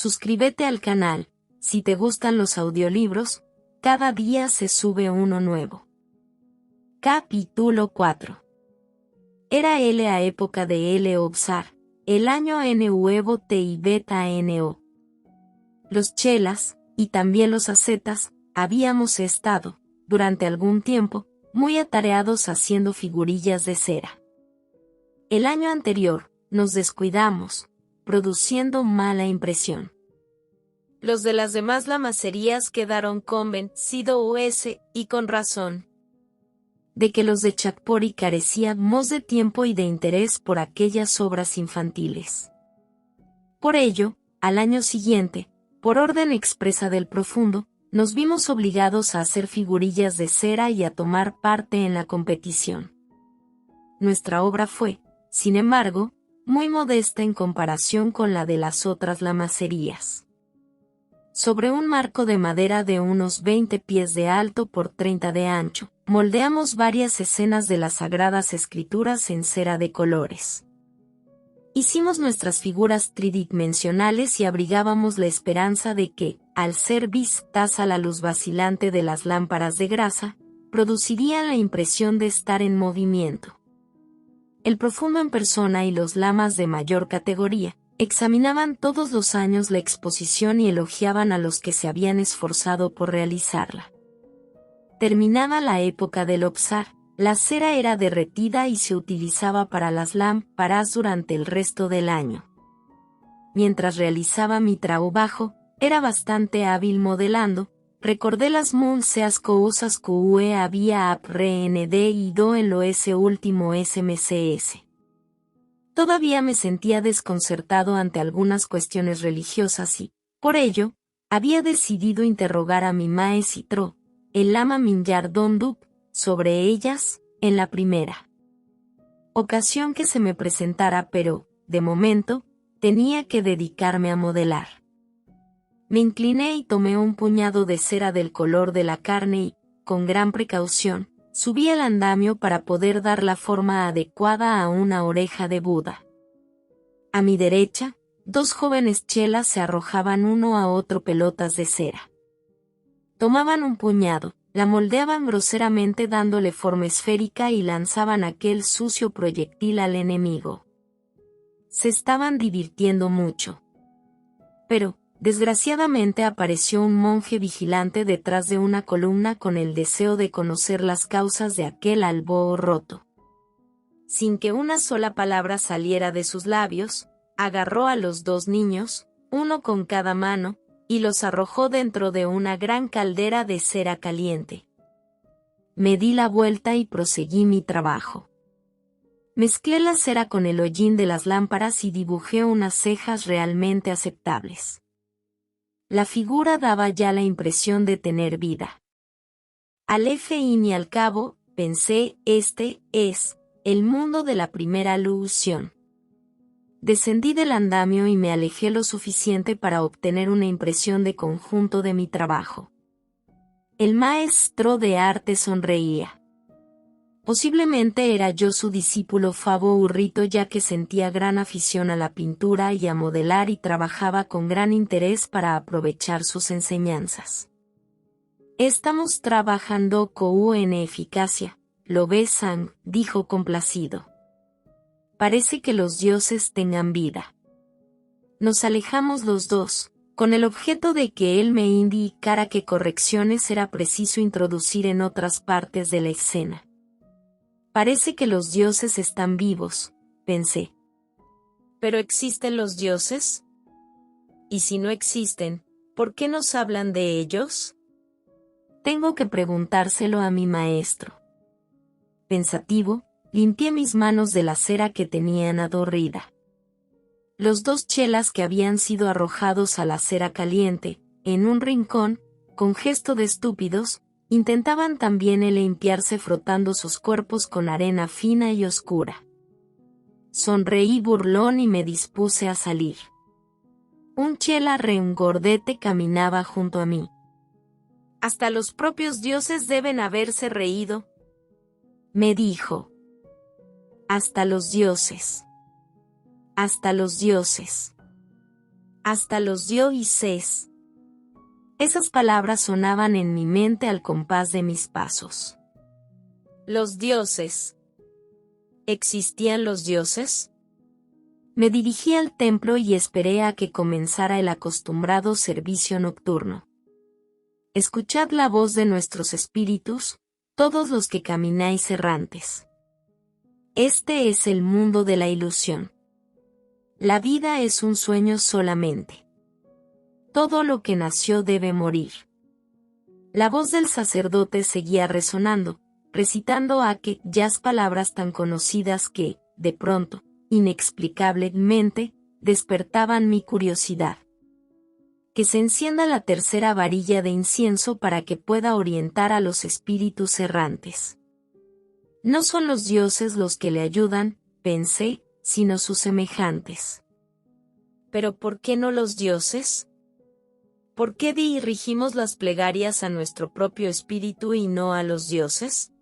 suscríbete al canal. Si te gustan los audiolibros, cada día se sube uno nuevo. Capítulo 4. Era la época de Obzar, el año Nuevo T y Beta No. Los chelas, y también los ascetas, habíamos estado, durante algún tiempo, muy atareados haciendo figurillas de cera. El año anterior, nos descuidamos, produciendo mala impresión. Los de las demás lamacerías quedaron convencidos, y con razón, de que los de Chacpori carecíamos de tiempo y de interés por aquellas obras infantiles. Por ello, al año siguiente, por orden expresa del Profundo, nos vimos obligados a hacer figurillas de cera y a tomar parte en la competición. Nuestra obra fue, sin embargo, muy modesta en comparación con la de las otras lamacerías. Sobre un marco de madera de unos 20 pies de alto por 30 de ancho, moldeamos varias escenas de las Sagradas Escrituras en cera de colores. Hicimos nuestras figuras tridimensionales y abrigábamos la esperanza de que, al ser vistas a la luz vacilante de las lámparas de grasa, producirían la impresión de estar en movimiento. El Profundo en persona y los lamas de mayor categoría examinaban todos los años la exposición y elogiaban a los que se habían esforzado por realizarla. Terminada la época del Obzar, la cera era derretida y se utilizaba para las lámparas durante el resto del año. Mientras realizaba mi trabajo, era bastante hábil modelando, recordé las muchas cosas que había aprendido en lo ese último SMCS. Todavía me sentía desconcertado ante algunas cuestiones religiosas y, por ello, había decidido interrogar a mi maestro, el lama Minyar Donduk, sobre ellas, en la primera ocasión que se me presentara, pero, de momento, tenía que dedicarme a modelar. Me incliné y tomé un puñado de cera del color de la carne y, con gran precaución, subí el andamio para poder dar la forma adecuada a una oreja de Buda. A mi derecha, dos jóvenes chelas se arrojaban uno a otro pelotas de cera. Tomaban un puñado, la moldeaban groseramente dándole forma esférica y lanzaban aquel sucio proyectil al enemigo. Se estaban divirtiendo mucho. Pero, desgraciadamente apareció un monje vigilante detrás de una columna con el deseo de conocer las causas de aquel alboroto. Sin que una sola palabra saliera de sus labios, agarró a los dos niños, uno con cada mano, y los arrojó dentro de una gran caldera de cera caliente. Me di la vuelta y proseguí mi trabajo. Mezclé la cera con el hollín de las lámparas y dibujé unas cejas realmente aceptables. La figura daba ya la impresión de tener vida. Al fin y al cabo, pensé, este es el mundo de la primera alusión. Descendí del andamio y me alejé lo suficiente para obtener una impresión de conjunto de mi trabajo. El maestro de arte sonreía. Posiblemente era yo su discípulo favorito, ya que sentía gran afición a la pintura y a modelar y trabajaba con gran interés para aprovechar sus enseñanzas. Estamos trabajando con eficacia, ¿lo ves, Sang?, dijo complacido. Parece que los dioses tengan vida. Nos alejamos los dos, con el objeto de que él me indicara qué correcciones era preciso introducir en otras partes de la escena. Parece que los dioses están vivos, pensé. ¿Pero existen los dioses? Y si no existen, ¿por qué nos hablan de ellos? Tengo que preguntárselo a mi maestro. Pensativo, limpié mis manos de la cera que tenían adorrida. Los dos chelas que habían sido arrojados a la cera caliente, en un rincón, con gesto de estúpidos, intentaban también limpiarse frotando sus cuerpos con arena fina y oscura. Sonreí burlón y me dispuse a salir. Un chela reungordete caminaba junto a mí. Hasta los propios dioses deben haberse reído, me dijo. Hasta los dioses. Hasta los dioses. Hasta los dioses. Esas palabras sonaban en mi mente al compás de mis pasos. Los dioses. ¿Existían los dioses? Me dirigí al templo y esperé a que comenzara el acostumbrado servicio nocturno. Escuchad la voz de nuestros espíritus, todos los que camináis errantes. Este es el mundo de la ilusión. La vida es un sueño solamente. Todo lo que nació debe morir. La voz del sacerdote seguía resonando, recitando aquellas palabras tan conocidas que, de pronto, inexplicablemente, despertaban mi curiosidad. Que se encienda la tercera varilla de incienso para que pueda orientar a los espíritus errantes. No son los dioses los que le ayudan, pensé, sino sus semejantes. ¿Pero por qué no los dioses? ¿Por qué dirigimos las plegarias a nuestro propio espíritu y no a los dioses?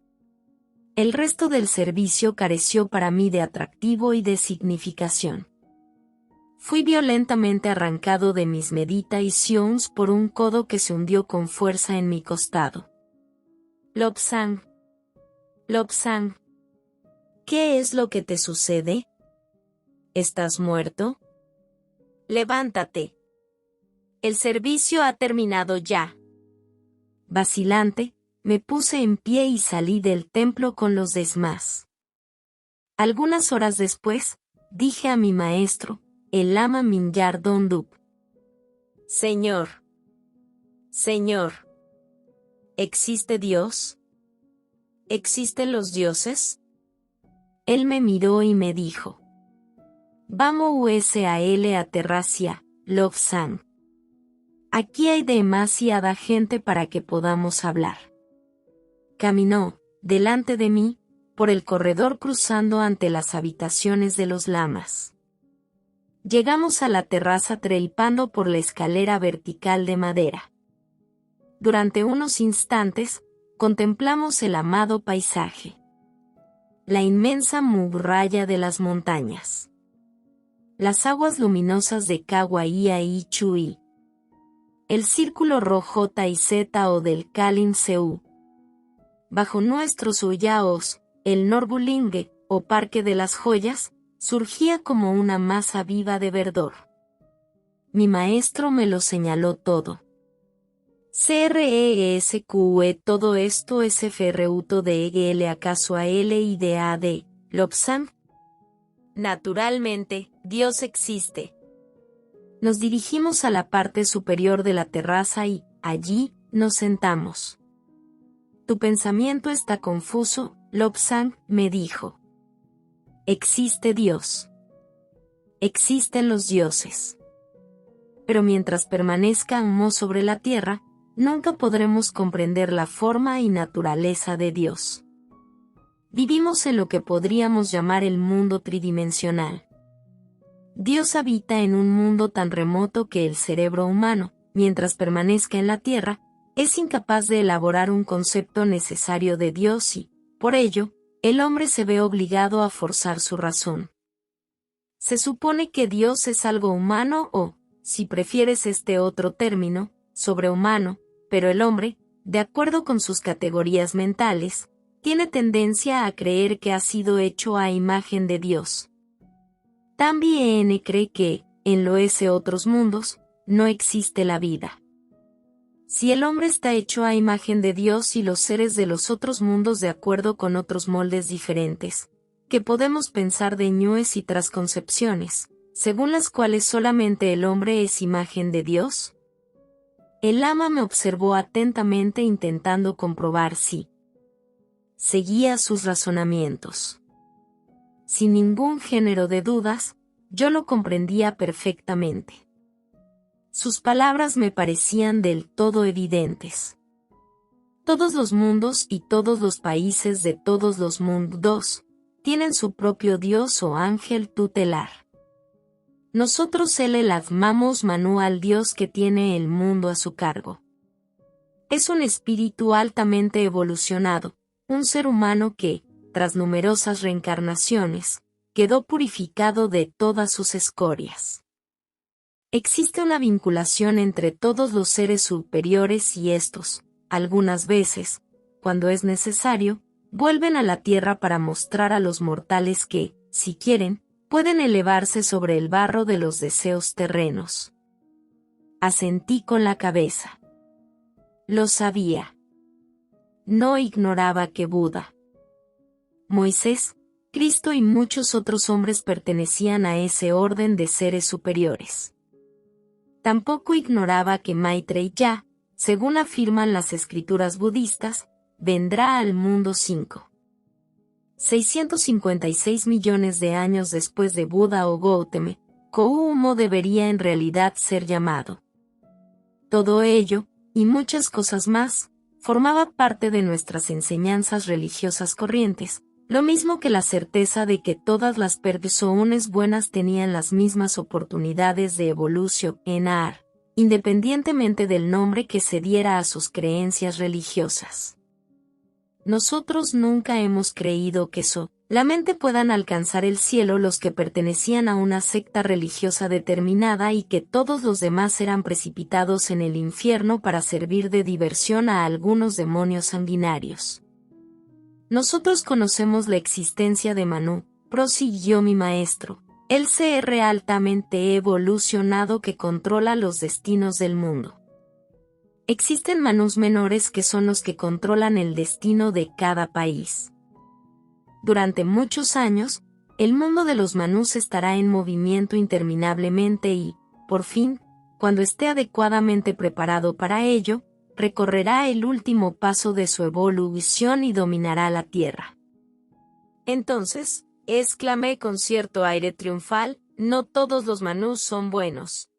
El resto del servicio careció para mí de atractivo y de significación. Fui violentamente arrancado de mis meditations por un codo que se hundió con fuerza en mi costado. Lobsang. Lobsang. ¿Qué es lo que te sucede? ¿Estás muerto? Levántate. El servicio ha terminado ya. Vacilante, me puse en pie y salí del templo con los demás. Algunas horas después, dije a mi maestro, el lama Mingyar Dondup. Señor. Señor. ¿Existe Dios? ¿Existen los dioses? Él me miró y me dijo. Vamos USAL a Terracia, Lobsang. Aquí hay demasiada gente para que podamos hablar. Caminó, delante de mí, por el corredor cruzando ante las habitaciones de los lamas. Llegamos a la terraza trepando por la escalera vertical de madera. Durante unos instantes, contemplamos el amado paisaje. La inmensa muralla de las montañas. Las aguas luminosas de Kawaia y Chui. El círculo rojo Taizeta o del Kalin Seu. Bajo nuestros uyaos, el Norbulingue, o Parque de las Joyas, surgía como una masa viva de verdor. Mi maestro me lo señaló todo. CRESQE todo esto es FRUTO de EGL acaso a L y de A de Lobsang. Naturalmente, Dios existe. Nos dirigimos a la parte superior de la terraza y, allí, nos sentamos. Tu pensamiento está confuso, Lobsang, me dijo. Existe Dios. Existen los dioses. Pero mientras permanezcamos sobre la tierra, nunca podremos comprender la forma y naturaleza de Dios. Vivimos en lo que podríamos llamar el mundo tridimensional. Dios habita en un mundo tan remoto que el cerebro humano, mientras permanezca en la tierra, es incapaz de elaborar un concepto necesario de Dios y, por ello, el hombre se ve obligado a forzar su razón. Se supone que Dios es algo humano o, si prefieres este otro término, sobrehumano, pero el hombre, de acuerdo con sus categorías mentales, tiene tendencia a creer que ha sido hecho a imagen de Dios. También cree que, en los otros mundos, no existe la vida. Si el hombre está hecho a imagen de Dios y los seres de los otros mundos de acuerdo con otros moldes diferentes, que podemos pensar de ñues y trasconcepciones, según las cuales solamente el hombre es imagen de Dios. El lama me observó atentamente intentando comprobar si seguía sus razonamientos. Sin ningún género de dudas, yo lo comprendía perfectamente. Sus palabras me parecían del todo evidentes. Todos los mundos y todos los países de todos los mundos tienen su propio Dios o ángel tutelar. Nosotros le llamamos Manu al Dios que tiene el mundo a su cargo. Es un espíritu altamente evolucionado, un ser humano que, tras numerosas reencarnaciones, quedó purificado de todas sus escorias. Existe una vinculación entre todos los seres superiores y estos, algunas veces, cuando es necesario, vuelven a la tierra para mostrar a los mortales que, si quieren, pueden elevarse sobre el barro de los deseos terrenos. Asentí con la cabeza. Lo sabía. No ignoraba que Buda, Moisés, Cristo y muchos otros hombres pertenecían a ese orden de seres superiores. Tampoco ignoraba que Maitreya, según afirman las escrituras budistas, vendrá al mundo 656 millones de años después de Buda o Gautama. Koumo debería en realidad ser llamado. Todo ello, y muchas cosas más, formaba parte de nuestras enseñanzas religiosas corrientes, lo mismo que la certeza de que todas las personas buenas tenían las mismas oportunidades de evolución en AR, independientemente del nombre que se diera a sus creencias religiosas. Nosotros nunca hemos creído que solamente puedan alcanzar el cielo los que pertenecían a una secta religiosa determinada y que todos los demás eran precipitados en el infierno para servir de diversión a algunos demonios sanguinarios. Nosotros conocemos la existencia de Manu, prosiguió mi maestro, el ser altamente evolucionado que controla los destinos del mundo. Existen Manus menores que son los que controlan el destino de cada país. Durante muchos años, el mundo de los Manus estará en movimiento interminablemente y, por fin, cuando esté adecuadamente preparado para ello, recorrerá el último paso de su evolución y dominará la Tierra. Entonces, exclamé con cierto aire triunfal, no todos los Manus son buenos.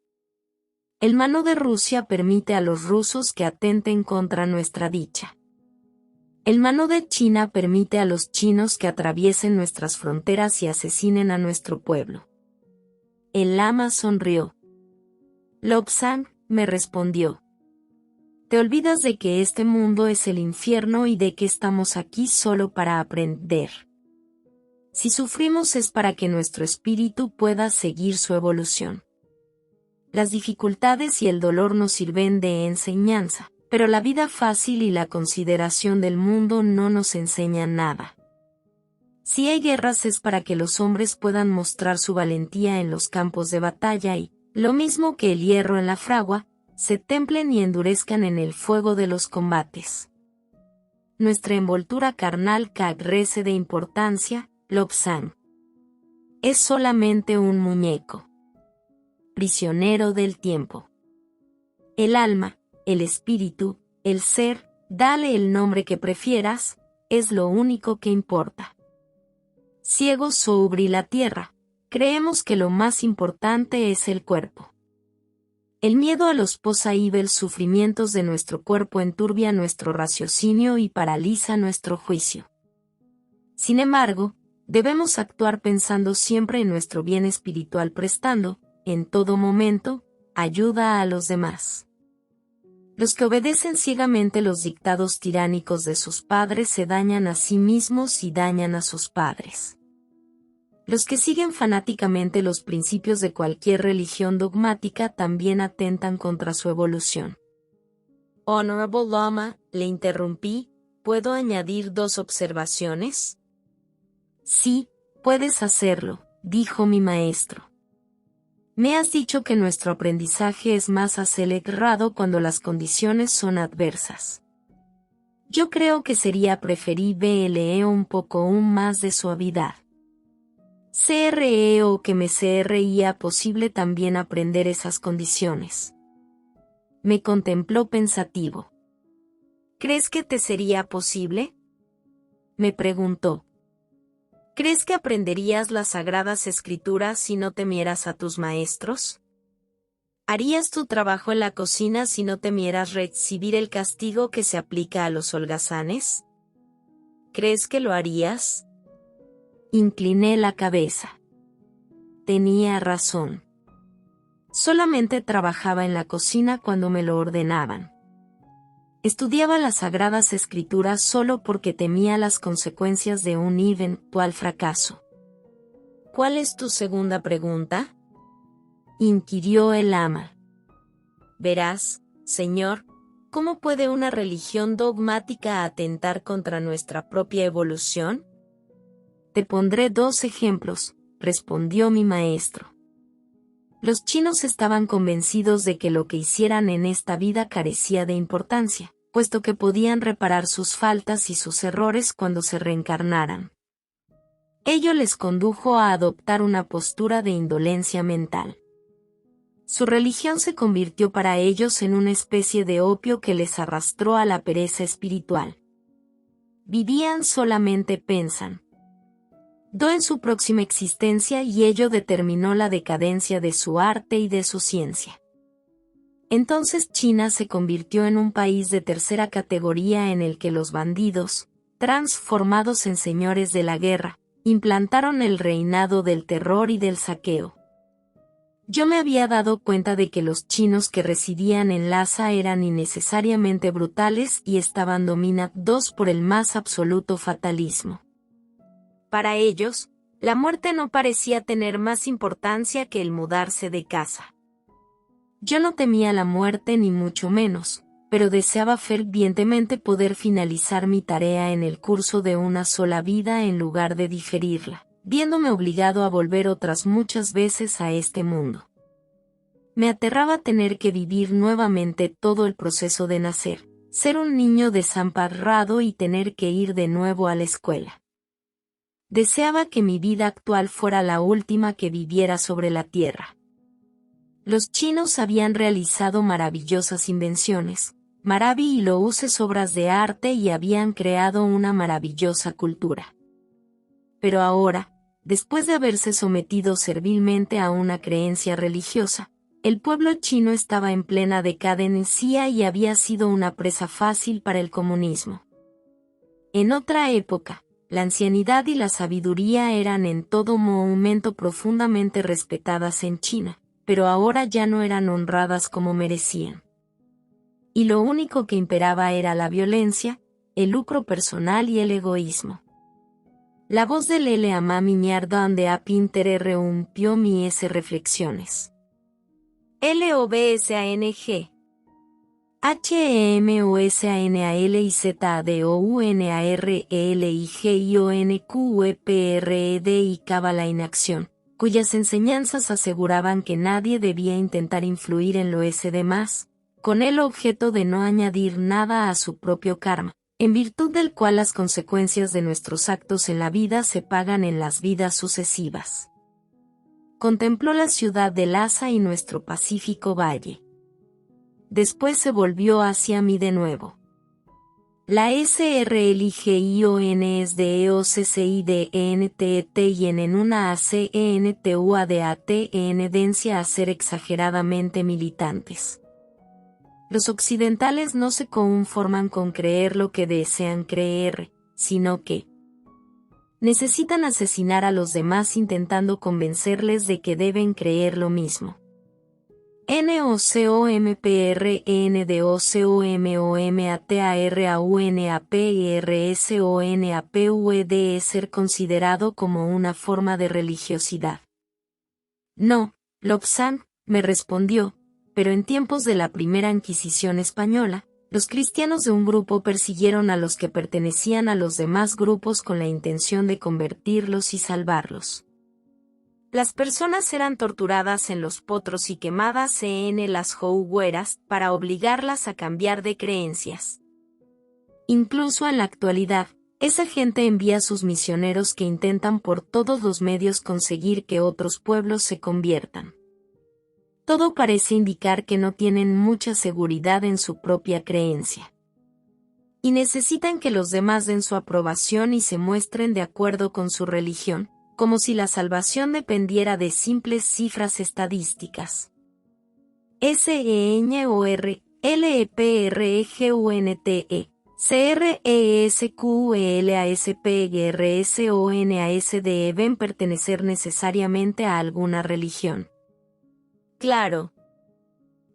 El Manu de Rusia permite a los rusos que atenten contra nuestra dicha. El Manu de China permite a los chinos que atraviesen nuestras fronteras y asesinen a nuestro pueblo. El lama sonrió. Lobsang, me respondió. Te olvidas de que este mundo es el infierno y de que estamos aquí solo para aprender. Si sufrimos es para que nuestro espíritu pueda seguir su evolución. Las dificultades y el dolor nos sirven de enseñanza, pero la vida fácil y la consideración del mundo no nos enseñan nada. Si hay guerras es para que los hombres puedan mostrar su valentía en los campos de batalla y, lo mismo que el hierro en la fragua, se templen y endurezcan en el fuego de los combates. Nuestra envoltura carnal carece de importancia, Lobsang. Es solamente un muñeco. Prisionero del tiempo. El alma, el espíritu, el ser, dale el nombre que prefieras, es lo único que importa. Ciegos sobre la tierra, creemos que lo más importante es el cuerpo. El miedo a los posibles sufrimientos de nuestro cuerpo enturbia nuestro raciocinio y paraliza nuestro juicio. Sin embargo, debemos actuar pensando siempre en nuestro bien espiritual prestando, en todo momento, ayuda a los demás. Los que obedecen ciegamente los dictados tiránicos de sus padres se dañan a sí mismos y dañan a sus padres. Los que siguen fanáticamente los principios de cualquier religión dogmática también atentan contra su evolución. Honorable Lama, le interrumpí, ¿puedo añadir 2 observaciones? Sí, puedes hacerlo, dijo mi maestro. Me has dicho que nuestro aprendizaje es más acelerado cuando las condiciones son adversas. Yo creo que sería preferible un poco más de suavidad. O que me sería posible también aprender esas condiciones. Me contempló pensativo. ¿Crees que te sería posible? Me preguntó. ¿Crees que aprenderías las sagradas escrituras si no temieras a tus maestros? ¿Harías tu trabajo en la cocina si no temieras recibir el castigo que se aplica a los holgazanes? ¿Crees que lo harías? Incliné la cabeza. Tenía razón. Solamente trabajaba en la cocina cuando me lo ordenaban. Estudiaba las sagradas escrituras solo porque temía las consecuencias de un eventual fracaso. ¿Cuál es tu segunda pregunta? inquirió el ama. Verás, señor, ¿cómo puede una religión dogmática atentar contra nuestra propia evolución? Te pondré 2 ejemplos, respondió mi maestro. Los chinos estaban convencidos de que lo que hicieran en esta vida carecía de importancia, puesto que podían reparar sus faltas y sus errores cuando se reencarnaran. Ello les condujo a adoptar una postura de indolencia mental. Su religión se convirtió para ellos en una especie de opio que les arrastró a la pereza espiritual. Vivían solamente pensan. En su próxima existencia y ello determinó la decadencia de su arte y de su ciencia. Entonces China se convirtió en un país de tercera categoría en el que los bandidos, transformados en señores de la guerra, implantaron el reinado del terror y del saqueo. Yo me había dado cuenta de que los chinos que residían en Lhasa eran innecesariamente brutales y estaban dominados por el más absoluto fatalismo. Para ellos, la muerte no parecía tener más importancia que el mudarse de casa. Yo no temía la muerte ni mucho menos, pero deseaba fervientemente poder finalizar mi tarea en el curso de una sola vida en lugar de diferirla, viéndome obligado a volver otras muchas veces a este mundo. Me aterraba tener que vivir nuevamente todo el proceso de nacer, ser un niño desamparado y tener que ir de nuevo a la escuela. Deseaba que mi vida actual fuera la última que viviera sobre la tierra. Los chinos habían realizado maravillosas invenciones, maravillosas obras de arte y habían creado una maravillosa cultura. Pero ahora, después de haberse sometido servilmente a una creencia religiosa, el pueblo chino estaba en plena decadencia y había sido una presa fácil para el comunismo. En otra época, la ancianidad y la sabiduría eran en todo momento profundamente respetadas en China, pero ahora ya no eran honradas como merecían. Y lo único que imperaba era la violencia, el lucro personal y el egoísmo. La voz del L.A.M.A. Miñardan de A Pinter rompió mis reflexiones. LOBSANG HEMOSANALIZADOUNARELIGIONQEPRED y Cábala en acción, cuyas enseñanzas aseguraban que nadie debía intentar influir en los demás, con el objeto de no añadir nada a su propio karma, en virtud del cual las consecuencias de nuestros actos en la vida se pagan en las vidas sucesivas. Contempló la ciudad de Lhasa y nuestro pacífico valle. Después se volvió hacia mí de nuevo. La SRLIGION es de EOCCIDENTET y en una ACENTUADATEN dencia a ser exageradamente militantes. Los occidentales no se conforman con creer lo que desean creer, sino que necesitan asesinar a los demás intentando convencerles de que deben creer lo mismo. NOCOMPRNDOCOMOMATARAUNAPIRSONAPUED es ser considerado como una forma de religiosidad. No, Lobsang, me respondió, pero en tiempos de la primera Inquisición española, los cristianos de un grupo persiguieron a los que pertenecían a los demás grupos con la intención de convertirlos y salvarlos. Las personas eran torturadas en los potros y quemadas en las hogueras para obligarlas a cambiar de creencias. Incluso en la actualidad, esa gente envía sus misioneros que intentan por todos los medios conseguir que otros pueblos se conviertan. Todo parece indicar que no tienen mucha seguridad en su propia creencia. Y necesitan que los demás den su aprobación y se muestren de acuerdo con su religión, como si la salvación dependiera de simples cifras estadísticas. SENOR, LEPRGUNTE, CRESQULASPGRSONAS deben pertenecer necesariamente a alguna religión. Claro.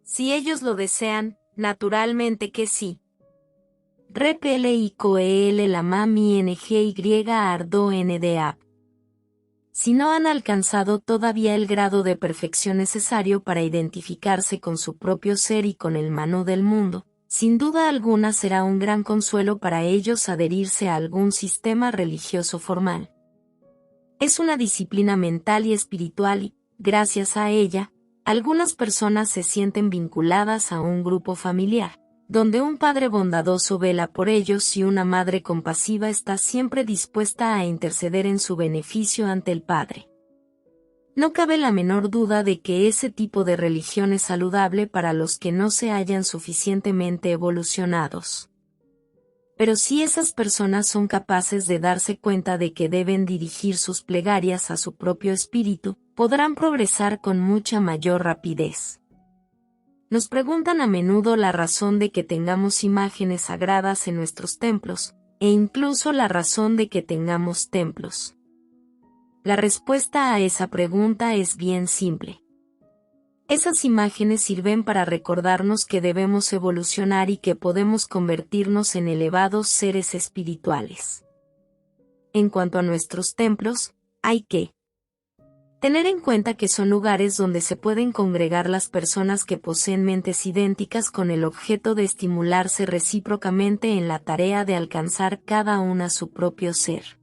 Si ellos lo desean, naturalmente que sí. REPLICOEL la MAMI NGY ARDO NDA. si no han alcanzado todavía el grado de perfección necesario para identificarse con su propio ser y con el Manú del mundo, sin duda alguna será un gran consuelo para ellos adherirse a algún sistema religioso formal. Es una disciplina mental y espiritual y, gracias a ella, algunas personas se sienten vinculadas a un grupo familiar, donde un padre bondadoso vela por ellos y una madre compasiva está siempre dispuesta a interceder en su beneficio ante el Padre. No cabe la menor duda de que ese tipo de religión es saludable para los que no se hallan suficientemente evolucionados. Pero si esas personas son capaces de darse cuenta de que deben dirigir sus plegarias a su propio espíritu, podrán progresar con mucha mayor rapidez. Nos preguntan a menudo la razón de que tengamos imágenes sagradas en nuestros templos, e incluso la razón de que tengamos templos. La respuesta a esa pregunta es bien simple. Esas imágenes sirven para recordarnos que debemos evolucionar y que podemos convertirnos en elevados seres espirituales. En cuanto a nuestros templos, hay que tener en cuenta que son lugares donde se pueden congregar las personas que poseen mentes idénticas con el objeto de estimularse recíprocamente en la tarea de alcanzar cada una su propio ser.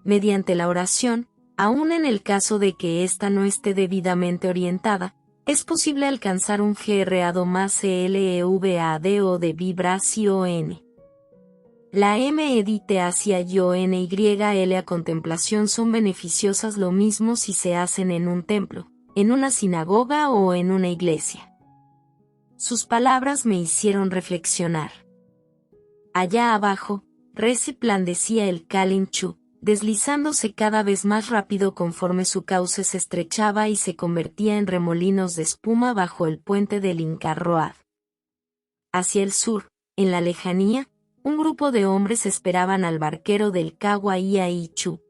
Mediante la oración, aun en el caso de que ésta no esté debidamente orientada, es posible alcanzar un grado más elevado de vibración. La meditación y la contemplación son beneficiosas lo mismo si se hacen en un templo, en una sinagoga o en una iglesia. Sus palabras me hicieron reflexionar. Allá abajo, resplandecía el Kalinchu, deslizándose cada vez más rápido conforme su cauce se estrechaba y se convertía en remolinos de espuma bajo el puente del Inca Road. Hacia el sur, en la lejanía, un grupo de hombres esperaban al barquero del Kawaiaichu.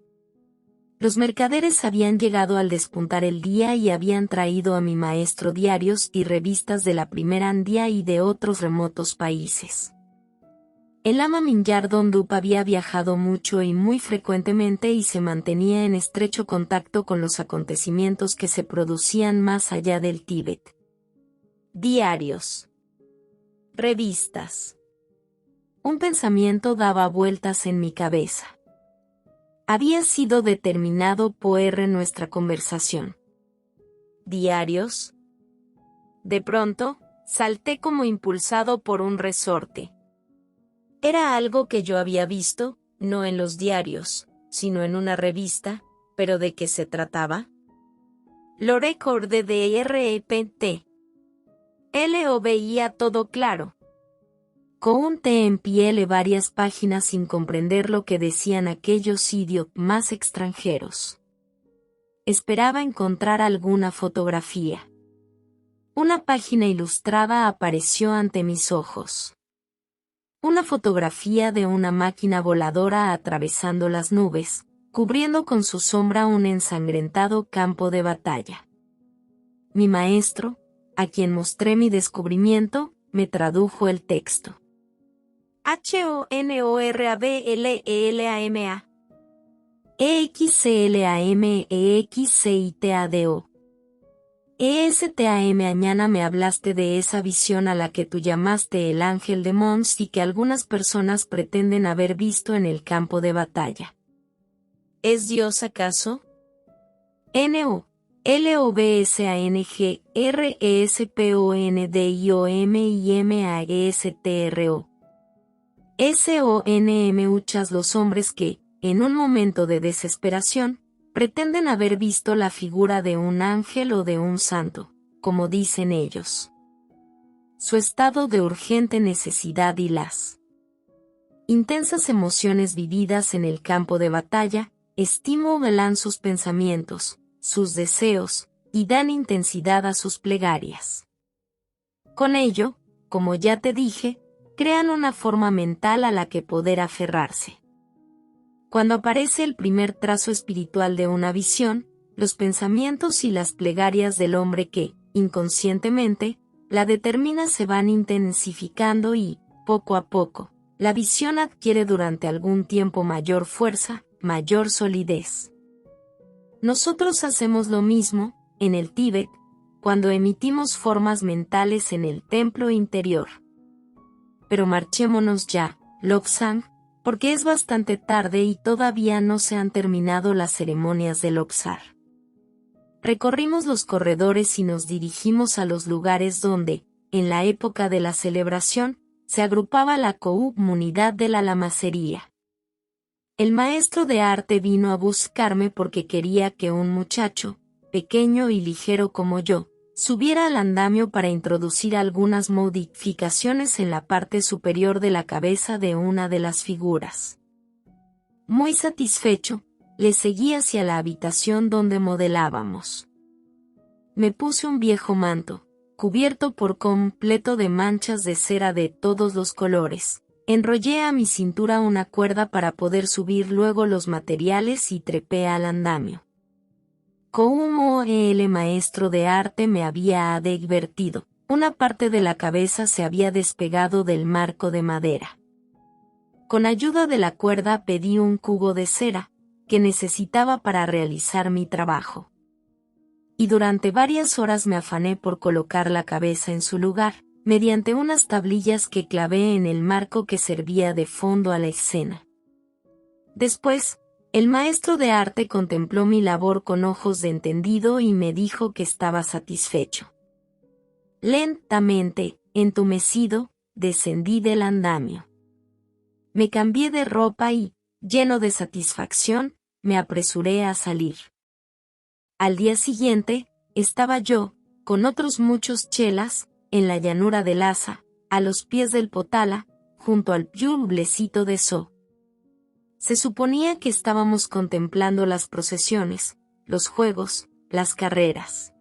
Los mercaderes habían llegado al despuntar el día y habían traído a mi maestro diarios y revistas de la primera India y de otros remotos países. El Lama Mingyar Dondup había viajado mucho y muy frecuentemente y se mantenía en estrecho contacto con los acontecimientos que se producían más allá del Tíbet. Diarios. Revistas. Un pensamiento daba vueltas en mi cabeza. Había sido determinado por nuestra conversación. ¿Diarios? De pronto, salté como impulsado por un resorte. Era algo que yo había visto, no en los diarios, sino en una revista, pero ¿de qué se trataba? Lo recordé de repente. Lo veía todo claro. Conté en pie varias páginas sin comprender lo que decían aquellos idiomas extranjeros. Esperaba encontrar alguna fotografía. Una página ilustrada apareció ante mis ojos. Una fotografía de una máquina voladora atravesando las nubes, cubriendo con su sombra un ensangrentado campo de batalla. Mi maestro, a quien mostré mi descubrimiento, me tradujo el texto. HONORABLELAMA EXCLAMEXCITADO ESTAM. Mañana me hablaste de esa visión a la que tú llamaste el ángel de Mons y que algunas personas pretenden haber visto en el campo de batalla. ¿Es Dios acaso? NO LOBSANG RESPONDIOMIMAESTRO SONM. Muchas los hombres que, en un momento de desesperación, pretenden haber visto la figura de un ángel o de un santo, como dicen ellos. Su estado de urgente necesidad y las intensas emociones vividas en el campo de batalla, estimulan sus pensamientos, sus deseos, y dan intensidad a sus plegarias. Con ello, como ya te dije, crean una forma mental a la que poder aferrarse. Cuando aparece el primer trazo espiritual de una visión, los pensamientos y las plegarias del hombre que, inconscientemente, la determina se van intensificando y, poco a poco, la visión adquiere durante algún tiempo mayor fuerza, mayor solidez. Nosotros hacemos lo mismo, en el Tíbet, cuando emitimos formas mentales en el templo interior. Pero marchémonos ya, Lobsang, porque es bastante tarde y todavía no se han terminado las ceremonias de Lobsar. Recorrimos los corredores y nos dirigimos a los lugares donde, en la época de la celebración, se agrupaba la comunidad de la lamacería. El maestro de arte vino a buscarme porque quería que un muchacho, pequeño y ligero como yo, subiera al andamio para introducir algunas modificaciones en la parte superior de la cabeza de una de las figuras. Muy satisfecho, le seguí hacia la habitación donde modelábamos. Me puse un viejo manto, cubierto por completo de manchas de cera de todos los colores. Enrollé a mi cintura una cuerda para poder subir luego los materiales y trepé al andamio. Como el maestro de arte me había advertido, una parte de la cabeza se había despegado del marco de madera. Con ayuda de la cuerda pedí un cubo de cera, que necesitaba para realizar mi trabajo. Y durante varias horas me afané por colocar la cabeza en su lugar, mediante unas tablillas que clavé en el marco que servía de fondo a la escena. Después, el maestro de arte contempló mi labor con ojos de entendido y me dijo que estaba satisfecho. Lentamente, entumecido, descendí del andamio. Me cambié de ropa y, lleno de satisfacción, me apresuré a salir. Al día siguiente, estaba yo, con otros muchos chelas, en la llanura de Lhasa, a los pies del Potala, junto al pueblecito de So. Se suponía que estábamos contemplando las procesiones, los juegos, las carreras.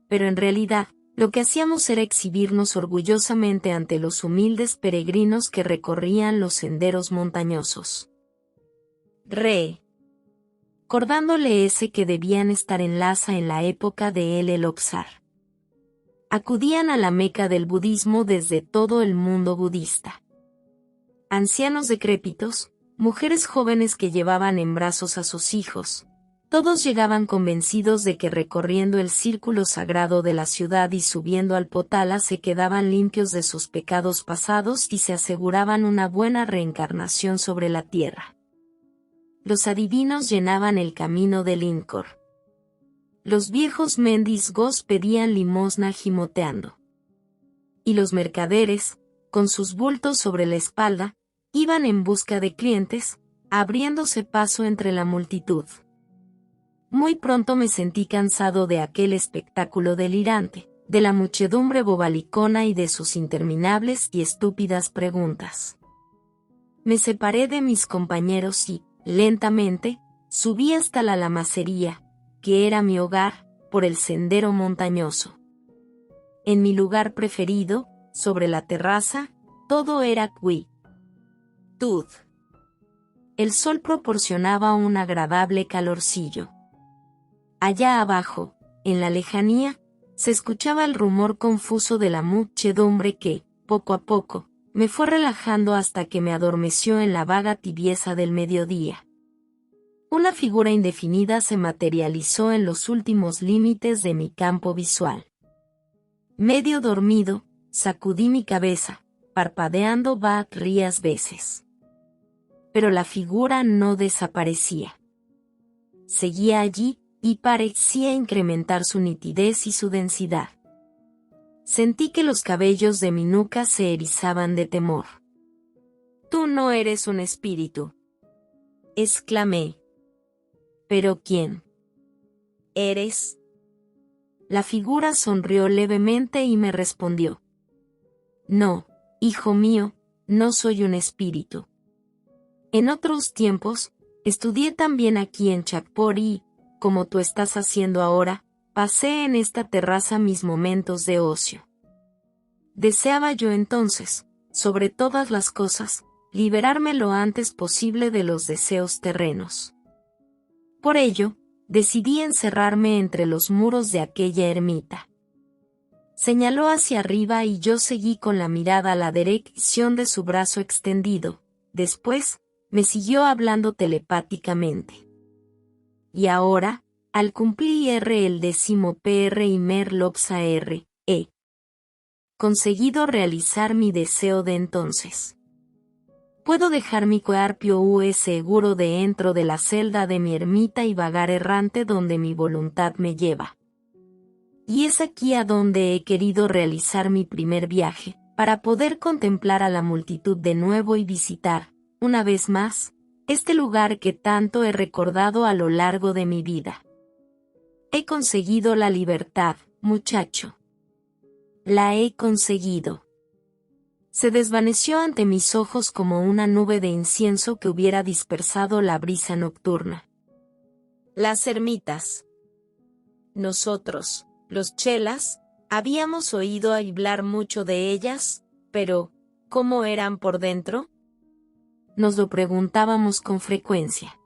Pero en realidad, lo que hacíamos era exhibirnos orgullosamente ante los humildes peregrinos que recorrían los senderos montañosos. Recordándole que debían estar en Lhasa en la época de el Lobsar. Acudían a la Meca del budismo desde todo el mundo budista. Ancianos decrépitos, mujeres jóvenes que llevaban en brazos a sus hijos, todos llegaban convencidos de que recorriendo el círculo sagrado de la ciudad y subiendo al Potala se quedaban limpios de sus pecados pasados y se aseguraban una buena reencarnación sobre la tierra. Los adivinos llenaban el camino del Incor. Los viejos mendigos pedían limosna gimoteando. Y los mercaderes, con sus bultos sobre la espalda, iban en busca de clientes, abriéndose paso entre la multitud. Muy pronto me sentí cansado de aquel espectáculo delirante, de la muchedumbre bobalicona y de sus interminables y estúpidas preguntas. Me separé de mis compañeros y, lentamente, subí hasta la lamacería, que era mi hogar, por el sendero montañoso. En mi lugar preferido, sobre la terraza, todo era quietud. El sol proporcionaba un agradable calorcillo. Allá abajo, en la lejanía, se escuchaba el rumor confuso de la muchedumbre que, poco a poco, me fue relajando hasta que me adormeció en la vaga tibieza del mediodía. Una figura indefinida se materializó en los últimos límites de mi campo visual. Medio dormido, sacudí mi cabeza, parpadeando varias veces. Pero la figura no desaparecía. Seguía allí, y parecía incrementar su nitidez y su densidad. Sentí que los cabellos de mi nuca se erizaban de temor. «Tú no eres un espíritu», exclamé. «¿Pero quién eres?» La figura sonrió levemente y me respondió. «No, hijo mío, no soy un espíritu. En otros tiempos, estudié también aquí en Chakpor y, como tú estás haciendo ahora, pasé en esta terraza mis momentos de ocio. Deseaba yo entonces, sobre todas las cosas, liberarme lo antes posible de los deseos terrenos. Por ello, decidí encerrarme entre los muros de aquella ermita». Señaló hacia arriba y yo seguí con la mirada a la dirección de su brazo extendido. Después, me siguió hablando telepáticamente. y ahora, al cumplir el 10º primer Lopsa he conseguido realizar mi deseo de entonces. Puedo dejar mi cuerpo seguro dentro de la celda de mi ermita y vagar errante donde mi voluntad me lleva. Y es aquí a donde he querido realizar mi primer viaje, para poder contemplar a la multitud de nuevo y visitar, una vez más, este lugar que tanto he recordado a lo largo de mi vida. He conseguido la libertad, muchacho. La he conseguido. Se desvaneció ante mis ojos como una nube de incienso que hubiera dispersado la brisa nocturna. Las ermitas. Nosotros, los chelas, habíamos oído hablar mucho de ellas, pero, ¿cómo eran por dentro? Nos lo preguntábamos con frecuencia.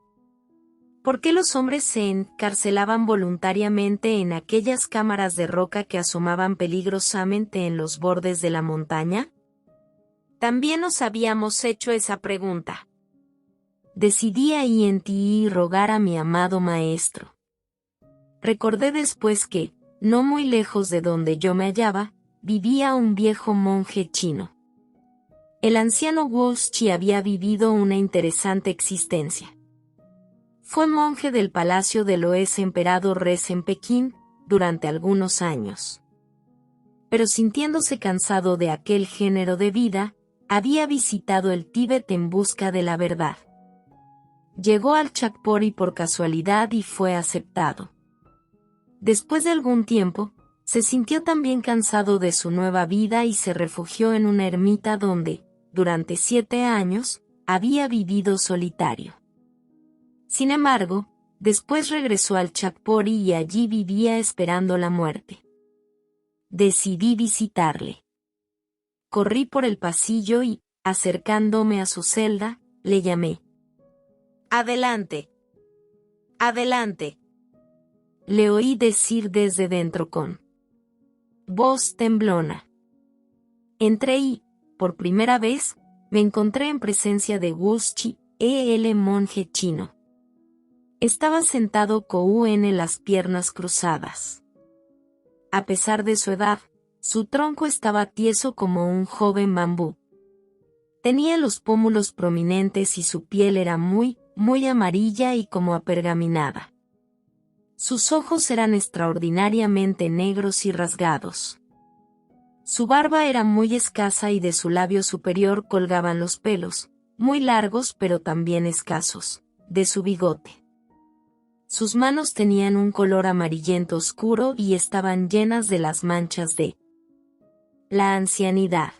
¿Por qué los hombres se encarcelaban voluntariamente en aquellas cámaras de roca que asomaban peligrosamente en los bordes de la montaña? También nos habíamos hecho esa pregunta. Decidí ahí en ti rogar a mi amado maestro. Recordé después que, no muy lejos de donde yo me hallaba, vivía un viejo monje chino. El anciano Wu Shi había vivido una interesante existencia. Fue monje del palacio del Oes Emperador Res en Pekín durante algunos años. Pero sintiéndose cansado de aquel género de vida, había visitado el Tíbet en busca de la verdad. Llegó al Chakpori por casualidad y fue aceptado. Después de algún tiempo, se sintió también cansado de su nueva vida y se refugió en una ermita donde, durante 7 años, había vivido solitario. Sin embargo, después regresó al Chakpori y allí vivía esperando la muerte. Decidí visitarle. Corrí por el pasillo y, acercándome a su celda, le llamé. «Adelante. Adelante». Le oí decir desde dentro con voz temblona. Entré y, por primera vez, me encontré en presencia de Wu Shi, el monje chino. Estaba sentado con las piernas cruzadas. A pesar de su edad, su tronco estaba tieso como un joven bambú. Tenía los pómulos prominentes y su piel era muy amarilla y como apergaminada. Sus ojos eran extraordinariamente negros y rasgados. Su barba era muy escasa y de su labio superior colgaban los pelos, muy largos pero también escasos, de su bigote. Sus manos tenían un color amarillento oscuro y estaban llenas de las manchas de la ancianidad.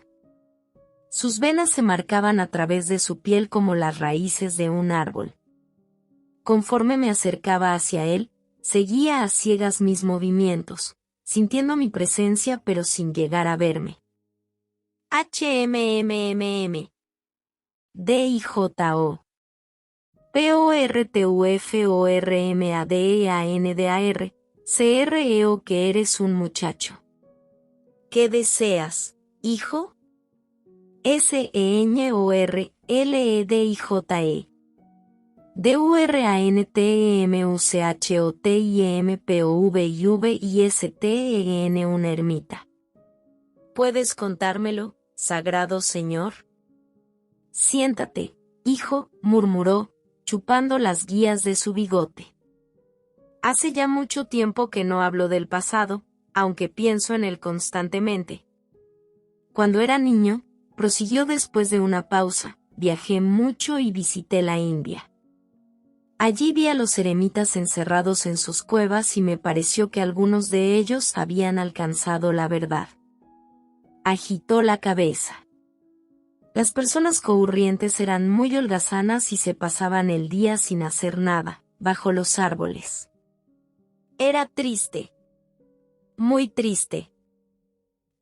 Sus venas se marcaban a través de su piel como las raíces de un árbol. Conforme me acercaba hacia él, seguía a ciegas mis movimientos, sintiendo mi presencia pero sin llegar a verme. HMMMM DIJO PORTUFORMADEANDAR CREO que eres un muchacho. ¿Qué deseas, hijo? SENORLEDIJE DURANTEMUCHOTIMPOVIV una ermita. ¿Puedes contármelo, sagrado señor? Siéntate, hijo, murmuró, chupando las guías de su bigote. Hace ya mucho tiempo que no hablo del pasado, aunque pienso en él constantemente. Cuando era niño, prosiguió después de una pausa, viajé mucho y visité la India. Allí vi a los eremitas encerrados en sus cuevas y me pareció que algunos de ellos habían alcanzado la verdad. Agitó la cabeza. Las personas corrientes eran muy holgazanas y se pasaban el día sin hacer nada, bajo los árboles. Era triste. Muy triste.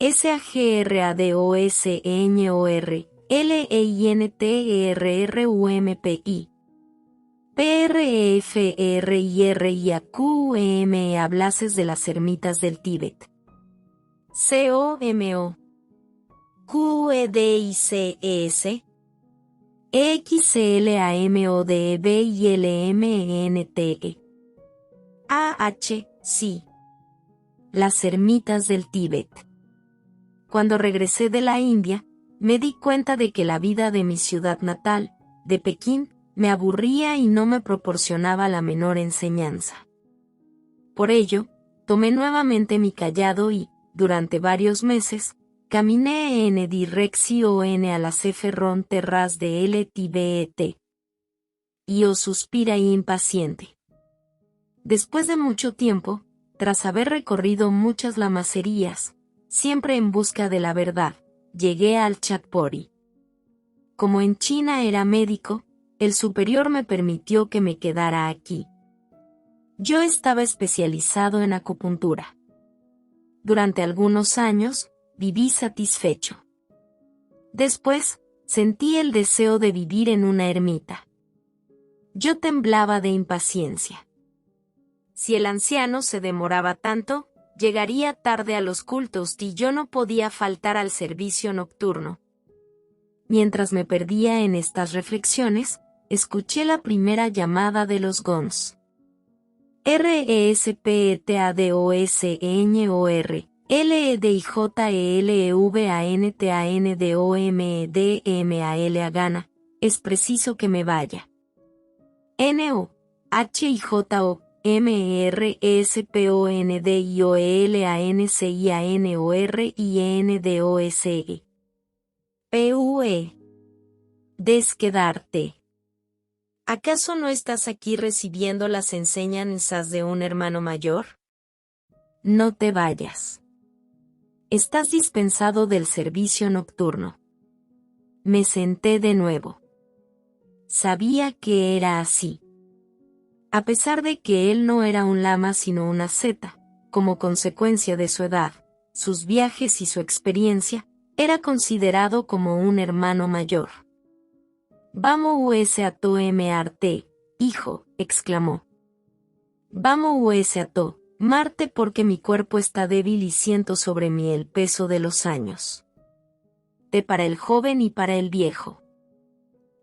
SAGRADOSENOR LEINTERRRUMPI PREFRIRIAQM hablases de las ermitas del Tíbet. COMO QEDICES XLAMODBILMENTE Sí. Las ermitas del Tíbet. Cuando regresé de la India, me di cuenta de que la vida de mi ciudad natal, de Pekín, me aburría y no me proporcionaba la menor enseñanza. Por ello, tomé nuevamente mi cayado y, durante varios meses, caminé en dirección a las ferron terras de el Tibet. Y os suspira impaciente. Después de mucho tiempo, tras haber recorrido muchas lamacerías, siempre en busca de la verdad, llegué al Chatpori. Como en China era médico, el superior me permitió que me quedara aquí. Yo estaba especializado en acupuntura. Durante algunos años, viví satisfecho. Después, sentí el deseo de vivir en una ermita. Yo temblaba de impaciencia. Si el anciano se demoraba tanto, llegaría tarde a los cultos y yo no podía faltar al servicio nocturno. Mientras me perdía en estas reflexiones, escuché la primera llamada de los gons. RESPETADOSNOR, LEDIJELEVANTANDOMEDMAL Gana, es preciso que me vaya. NO, HIJO, MERSPONDIOLANCIANOR PUE. Desquedarte. ¿Acaso no estás aquí recibiendo las enseñanzas de un hermano mayor? No te vayas. Estás dispensado del servicio nocturno. Me senté de nuevo. Sabía que era así. A pesar de que él no era un lama sino una asceta, como consecuencia de su edad, sus viajes y su experiencia, era considerado como un hermano mayor. Vamos Marte, hijo, exclamó. Vamos Marte porque mi cuerpo está débil y siento sobre mí el peso de los años. Té para el joven y para el viejo.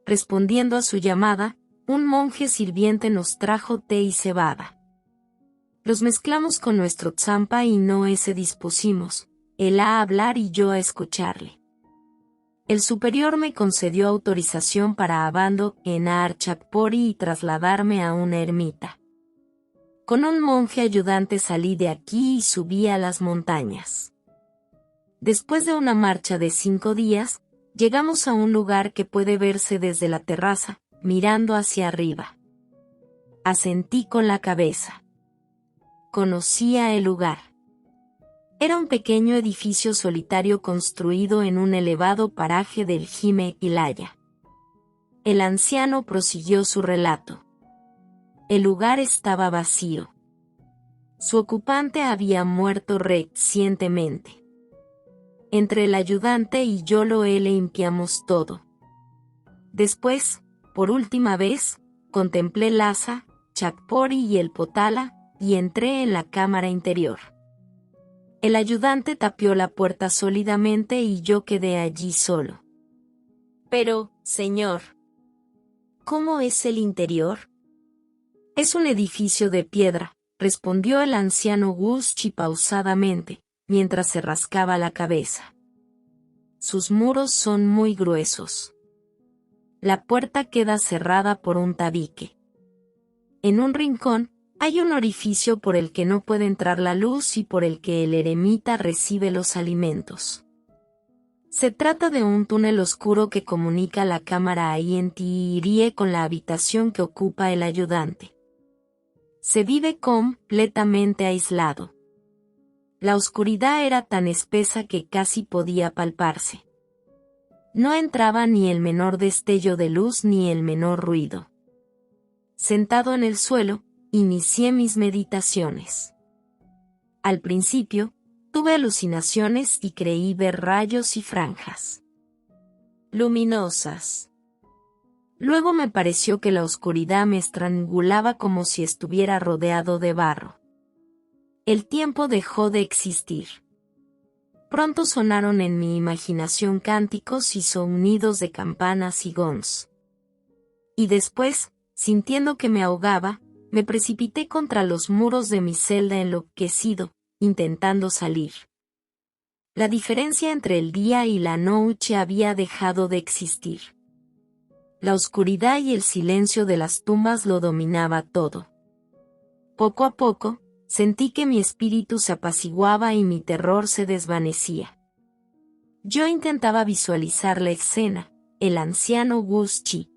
Respondiendo a su llamada, un monje sirviente nos trajo té y cebada. Los mezclamos con nuestro tsampa y no se dispusimos, él a hablar y yo a escucharle. El superior me concedió autorización para abandonar Chatpori y trasladarme a una ermita. Con un monje ayudante salí de aquí y subí a las montañas. Después de una marcha de 5 días, llegamos a un lugar que puede verse desde la terraza, mirando hacia arriba. Asentí con la cabeza. Conocía el lugar. Era un pequeño edificio solitario construido en un elevado paraje del Himalaya. El anciano prosiguió su relato. El lugar estaba vacío. Su ocupante había muerto recientemente. Entre el ayudante y yo lo limpiamos todo. Después, por última vez, contemplé Lhasa, Chatpori y el Potala, y entré en la cámara interior. El ayudante tapió la puerta sólidamente y yo quedé allí solo. Pero, señor, ¿cómo es el interior? Es un edificio de piedra, respondió el anciano Guschi pausadamente, mientras se rascaba la cabeza. Sus muros son muy gruesos. La puerta queda cerrada por un tabique. En un rincón, hay un orificio por el que no puede entrar la luz y por el que el eremita recibe los alimentos. Se trata de un túnel oscuro que comunica la cámara Aintirie con la habitación que ocupa el ayudante. Se vive completamente aislado. La oscuridad era tan espesa que casi podía palparse. No entraba ni el menor destello de luz ni el menor ruido. Sentado en el suelo, inicié mis meditaciones. Al principio, tuve alucinaciones y creí ver rayos y franjas luminosas. Luego me pareció que la oscuridad me estrangulaba como si estuviera rodeado de barro. El tiempo dejó de existir. Pronto sonaron en mi imaginación cánticos y sonidos de campanas y gons. Y después, sintiendo que me ahogaba, me precipité contra los muros de mi celda enloquecido, intentando salir. La diferencia entre el día y la noche había dejado de existir. La oscuridad y el silencio de las tumbas lo dominaba todo. Poco a poco, sentí que mi espíritu se apaciguaba y mi terror se desvanecía. Yo intentaba visualizar la escena, el anciano Gucci.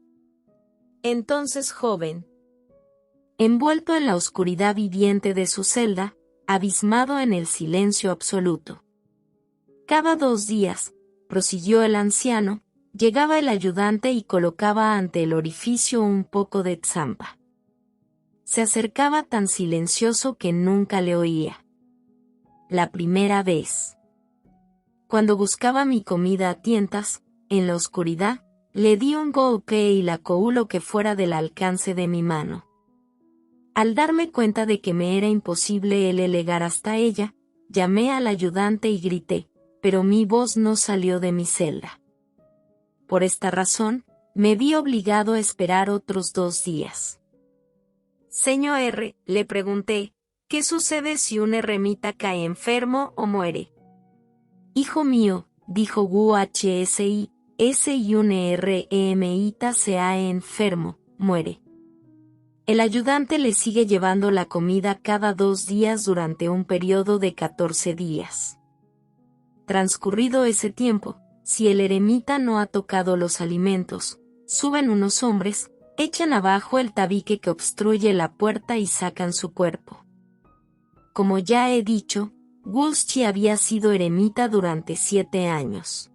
Entonces joven, envuelto en la oscuridad viviente de su celda, abismado en el silencio absoluto. Cada 2 días, prosiguió el anciano, llegaba el ayudante y colocaba ante el orificio un poco de tzampa. Se acercaba tan silencioso que nunca le oía. La primera vez. Cuando buscaba mi comida a tientas, en la oscuridad, le di un golpe y la cohuló que fuera del alcance de mi mano. Al darme cuenta de que me era imposible el llegar hasta ella, llamé al ayudante y grité, pero mi voz no salió de mi celda. Por esta razón, me vi obligado a esperar otros 2 días. Señor R., le pregunté, ¿qué sucede si un eremita cae enfermo o muere? Hijo mío, dijo Guhsi, si un eremita se ha enfermo, muere. El ayudante le sigue llevando la comida cada 2 días durante un periodo de 14 días. Transcurrido ese tiempo, si el eremita no ha tocado los alimentos, suben unos hombres, echan abajo el tabique que obstruye la puerta y sacan su cuerpo. Como ya he dicho, Gucci había sido eremita durante 7 años.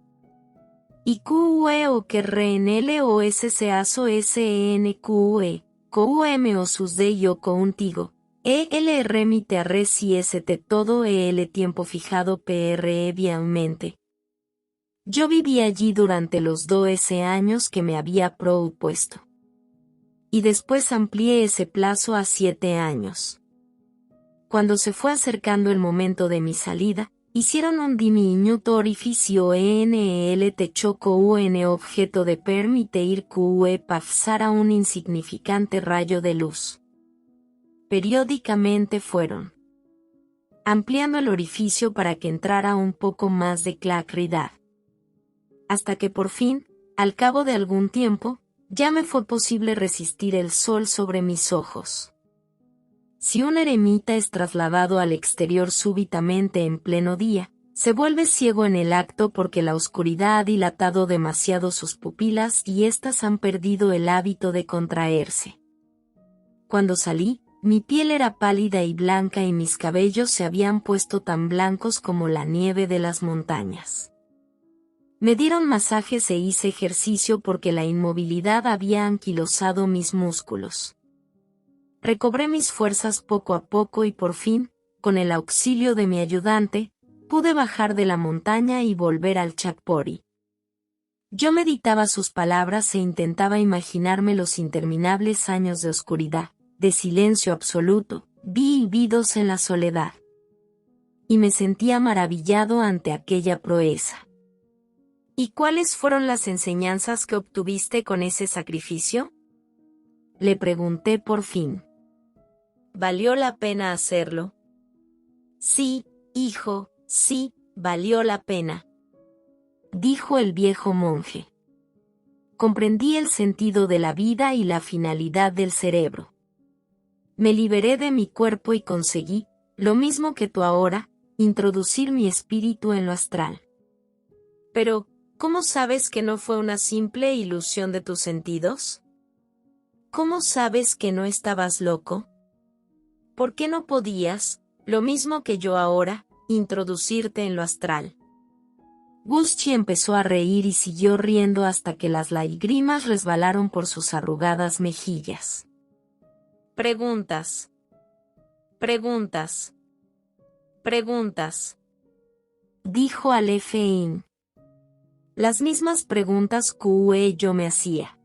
Y QE o que RNL o SCASO SENQE, QM o sus de yo contigo. El remite a res y st todo el tiempo fijado previamente. Yo viví allí durante los 12 años que me había propuesto. Y después amplié ese plazo a 7 años. Cuando se fue acercando el momento de mi salida, hicieron un diminuto orificio en el techo con objeto de permitir que pasara un insignificante rayo de luz. Periódicamente fueron ampliando el orificio para que entrara un poco más de claridad. Hasta que por fin, al cabo de algún tiempo, ya me fue posible resistir el sol sobre mis ojos. Si un eremita es trasladado al exterior súbitamente en pleno día, se vuelve ciego en el acto porque la oscuridad ha dilatado demasiado sus pupilas y éstas han perdido el hábito de contraerse. Cuando salí, mi piel era pálida y blanca y mis cabellos se habían puesto tan blancos como la nieve de las montañas. Me dieron masajes e hice ejercicio porque la inmovilidad había anquilosado mis músculos. Recobré mis fuerzas poco a poco y por fin, con el auxilio de mi ayudante, pude bajar de la montaña y volver al Chakpori. Yo meditaba sus palabras e intentaba imaginarme los interminables años de oscuridad, de silencio absoluto, vividos en la soledad. Y me sentía maravillado ante aquella proeza. ¿Y cuáles fueron las enseñanzas que obtuviste con ese sacrificio? Le pregunté por fin. ¿Valió la pena hacerlo? Sí, hijo, sí, valió la pena, dijo el viejo monje. Comprendí el sentido de la vida y la finalidad del cerebro. Me liberé de mi cuerpo y conseguí, lo mismo que tú ahora, introducir mi espíritu en lo astral. Pero, ¿cómo sabes que no fue una simple ilusión de tus sentidos? ¿Cómo sabes que no estabas loco? ¿Por qué no podías, lo mismo que yo ahora, introducirte en lo astral? Gucci empezó a reír y siguió riendo hasta que las lágrimas resbalaron por sus arrugadas mejillas. Preguntas. Preguntas. Preguntas. Dijo Alefein. Las mismas preguntas que yo me hacía.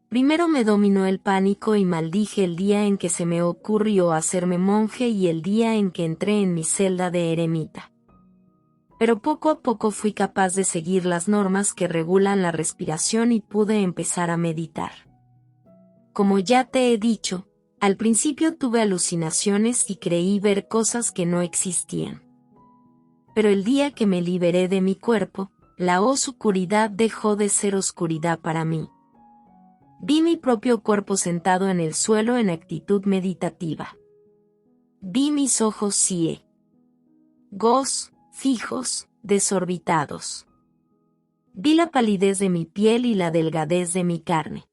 Primero me dominó el pánico y maldije el día en que se me ocurrió hacerme monje y el día en que entré en mi celda de eremita. Pero poco a poco fui capaz de seguir las normas que regulan la respiración y pude empezar a meditar. Como ya te he dicho, Al principio tuve alucinaciones y creí ver cosas que no existían. Pero el día que me liberé de mi cuerpo, la oscuridad dejó de ser oscuridad para mí. Vi mi propio cuerpo sentado en el suelo en actitud meditativa. Vi mis ojos ciegos, fijos, desorbitados. Vi la palidez de mi piel y la delgadez de mi carne.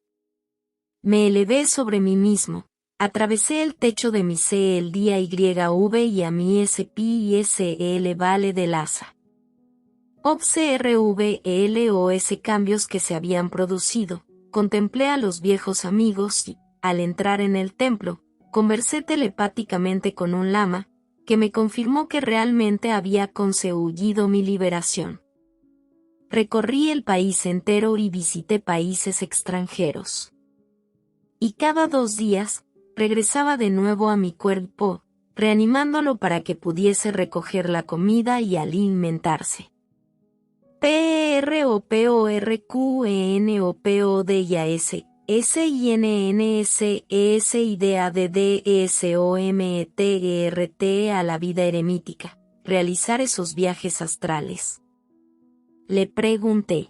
Me elevé sobre mí mismo, atravesé el techo de mi C el día YV y a mi SP y SL vale del asa. Observé los cambios que se habían producido, contemplé a los viejos amigos y, al entrar en el templo, conversé telepáticamente con un lama, que me confirmó que realmente había conseguido mi liberación. Recorrí el país entero y visité países extranjeros. Y cada 2 días, regresaba de nuevo a mi cuerpo, reanimándolo para que pudiese recoger la comida y alimentarse. PROPORQENOPODYAS SINNSESIDADDSOMETERT a la vida eremítica, realizar esos viajes astrales. Le pregunté.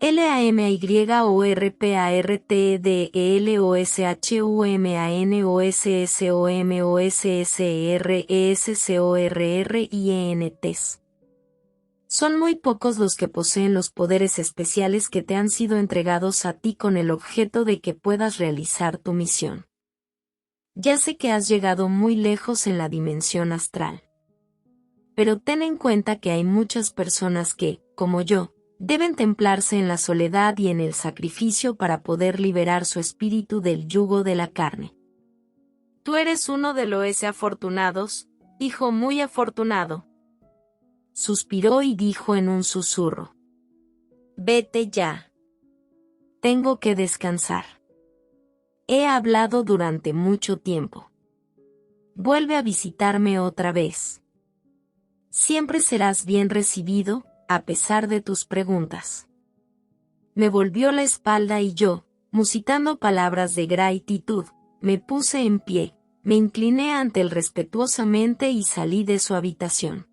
LAMYORPARTDLOSHUMANOSSOMOSSERESSORRIENTs. Son muy pocos los que poseen los poderes especiales que te han sido entregados a ti con el objeto de que puedas realizar tu misión. Ya sé que has llegado muy lejos en la dimensión astral. Pero ten en cuenta que hay muchas personas que, como yo, deben templarse en la soledad y en el sacrificio para poder liberar su espíritu del yugo de la carne. Tú eres uno de los afortunados, hijo muy afortunado. Suspiró y dijo en un susurro. Vete ya. Tengo que descansar. He hablado durante mucho tiempo. Vuelve a visitarme otra vez. Siempre serás bien recibido, a pesar de tus preguntas. Me volvió la espalda y yo, musitando palabras de gratitud, me puse en pie, me incliné ante él respetuosamente y salí de su habitación.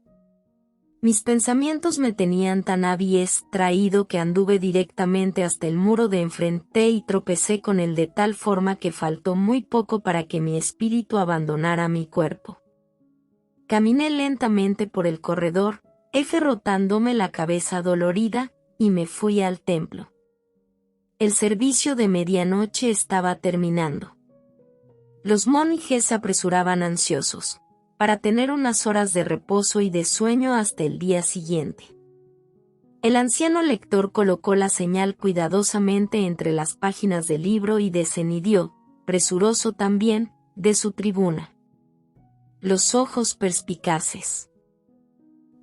Mis pensamientos me tenían tan abstraído que anduve directamente hasta el muro de enfrente y tropecé con él de tal forma que faltó muy poco para que mi espíritu abandonara mi cuerpo. Caminé lentamente por el corredor, rotándome la cabeza dolorida, y me fui al templo. El servicio de medianoche estaba terminando. Los monjes se apresuraban ansiosos, para tener unas horas de reposo y de sueño hasta el día siguiente. El anciano lector colocó la señal cuidadosamente entre las páginas del libro y descendió, presuroso también, de su tribuna. Los ojos perspicaces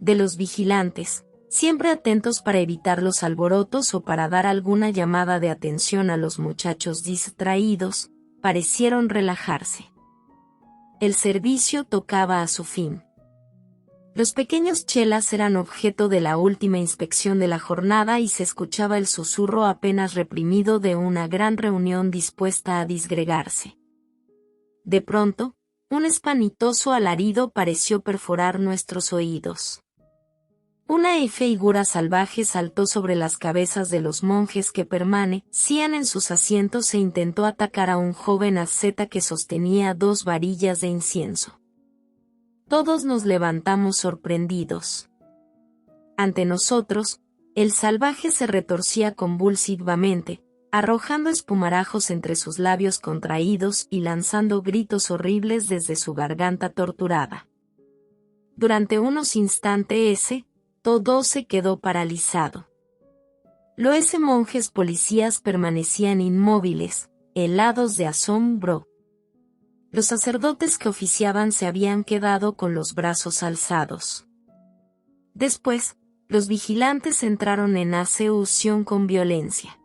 de los vigilantes, siempre atentos para evitar los alborotos o para dar alguna llamada de atención a los muchachos distraídos, parecieron relajarse. El servicio tocaba a su fin. Los pequeños chelas eran objeto de la última inspección de la jornada y se escuchaba el susurro apenas reprimido de una gran reunión dispuesta a disgregarse. De pronto, un espantoso alarido pareció perforar nuestros oídos. Una figura salvaje saltó sobre las cabezas de los monjes que permanecían en sus asientos e intentó atacar a un joven asceta que sostenía 2 varillas de incienso. Todos nos levantamos sorprendidos. Ante nosotros, el salvaje se retorcía convulsivamente, arrojando espumarajos entre sus labios contraídos y lanzando gritos horribles desde su garganta torturada. Durante unos instantes todo se quedó paralizado. Los monjes policías permanecían inmóviles, helados de asombro. Los sacerdotes que oficiaban se habían quedado con los brazos alzados. Después, los vigilantes entraron en acción con violencia.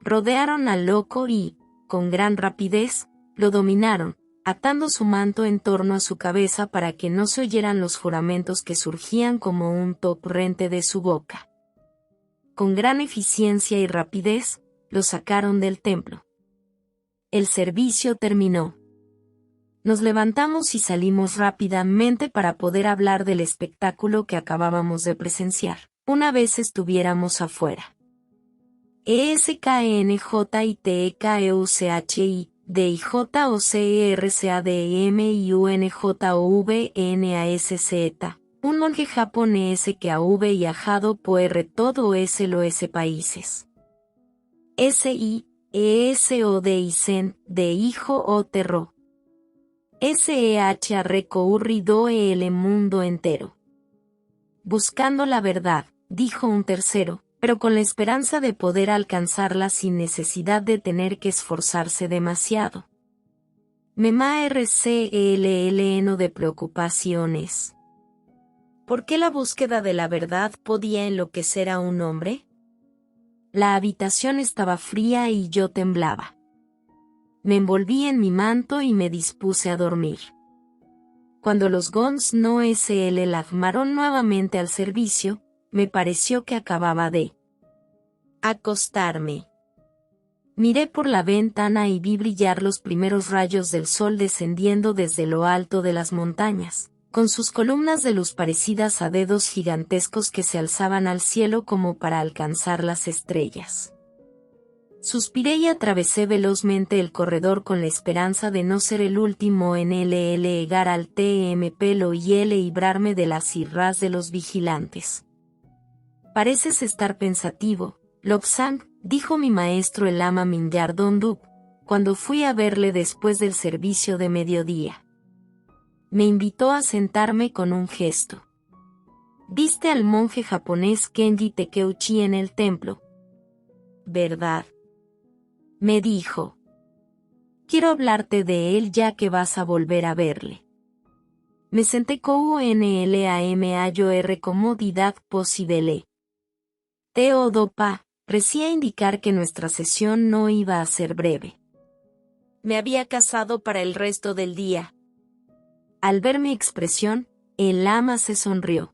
Rodearon al loco y, con gran rapidez, lo dominaron, atando su manto en torno a su cabeza para que no se oyeran los juramentos que surgían como un torrente de su boca. Con gran eficiencia y rapidez, lo sacaron del templo. El servicio terminó. Nos levantamos y salimos rápidamente para poder hablar del espectáculo que acabábamos de presenciar, una vez estuviéramos afuera. ESKNJITEKEUCHI, DIJOCERCADEMIUNJOVNASZ, un monje japonés que have viajado por todo los países. SI, ESODICEN, de hijo o terro. SEH recorrido el mundo entero. Buscando la verdad, dijo un tercero, pero con la esperanza de poder alcanzarla sin necesidad de tener que esforzarse demasiado. Mema RCLLN de preocupaciones. ¿Por qué la búsqueda de la verdad podía enloquecer a un hombre? La habitación estaba fría y yo temblaba. Me envolví en mi manto y me dispuse a dormir. Cuando los gongs no se alarmaron nuevamente al servicio, me pareció que acababa de acostarme. Miré por la ventana y vi brillar los primeros rayos del sol descendiendo desde lo alto de las montañas, con sus columnas de luz parecidas a dedos gigantescos que se alzaban al cielo como para alcanzar las estrellas. Suspiré y atravesé velozmente el corredor con la esperanza de no ser el último en llegar al templo y librarme de las irras de los vigilantes. Pareces estar pensativo, Lobsang, dijo mi maestro el lama Mingyar Dongduk, cuando fui a verle después del servicio de mediodía. Me invitó a sentarme con un gesto. ¿Viste al monje japonés Kenji Takeuchi en el templo? ¿Verdad? Me dijo. Quiero hablarte de él ya que vas a volver a verle. Me senté con la mayor comodidad posible. Teodopa, parecía indicar que nuestra sesión no iba a ser breve. Me había casado para el resto del día. Al ver mi expresión, el lama se sonrió.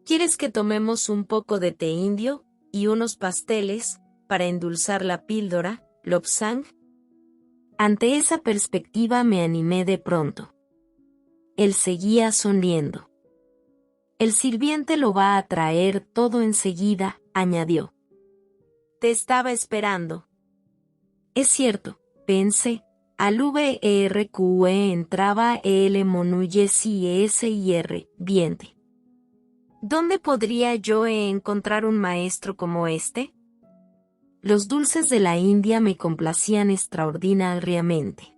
¿Quieres que tomemos un poco de té indio y unos pasteles para endulzar la píldora, Lobsang? Ante esa perspectiva me animé de pronto. Él seguía sonriendo. El sirviente lo va a traer todo enseguida, añadió. Te estaba esperando. Es cierto, pensé. Al VRQE entraba el Monuye SIR, viente. ¿Dónde podría yo encontrar un maestro como este? Los dulces de la India me complacían extraordinariamente.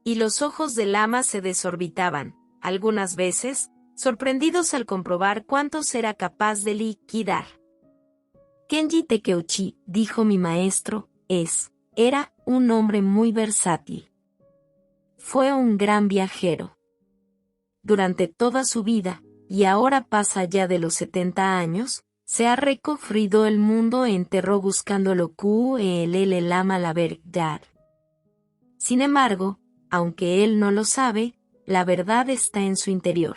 Y los ojos del lama se desorbitaban, algunas veces, sorprendidos al comprobar cuántos era capaz de liquidar. Kenji Takeuchi, dijo mi maestro, era un hombre muy versátil. Fue un gran viajero. Durante toda su vida, y ahora pasa ya de los 70 años, se ha recorrido el mundo entero buscando lo que el lama la verdad. Sin embargo, aunque él no lo sabe, la verdad está en su interior.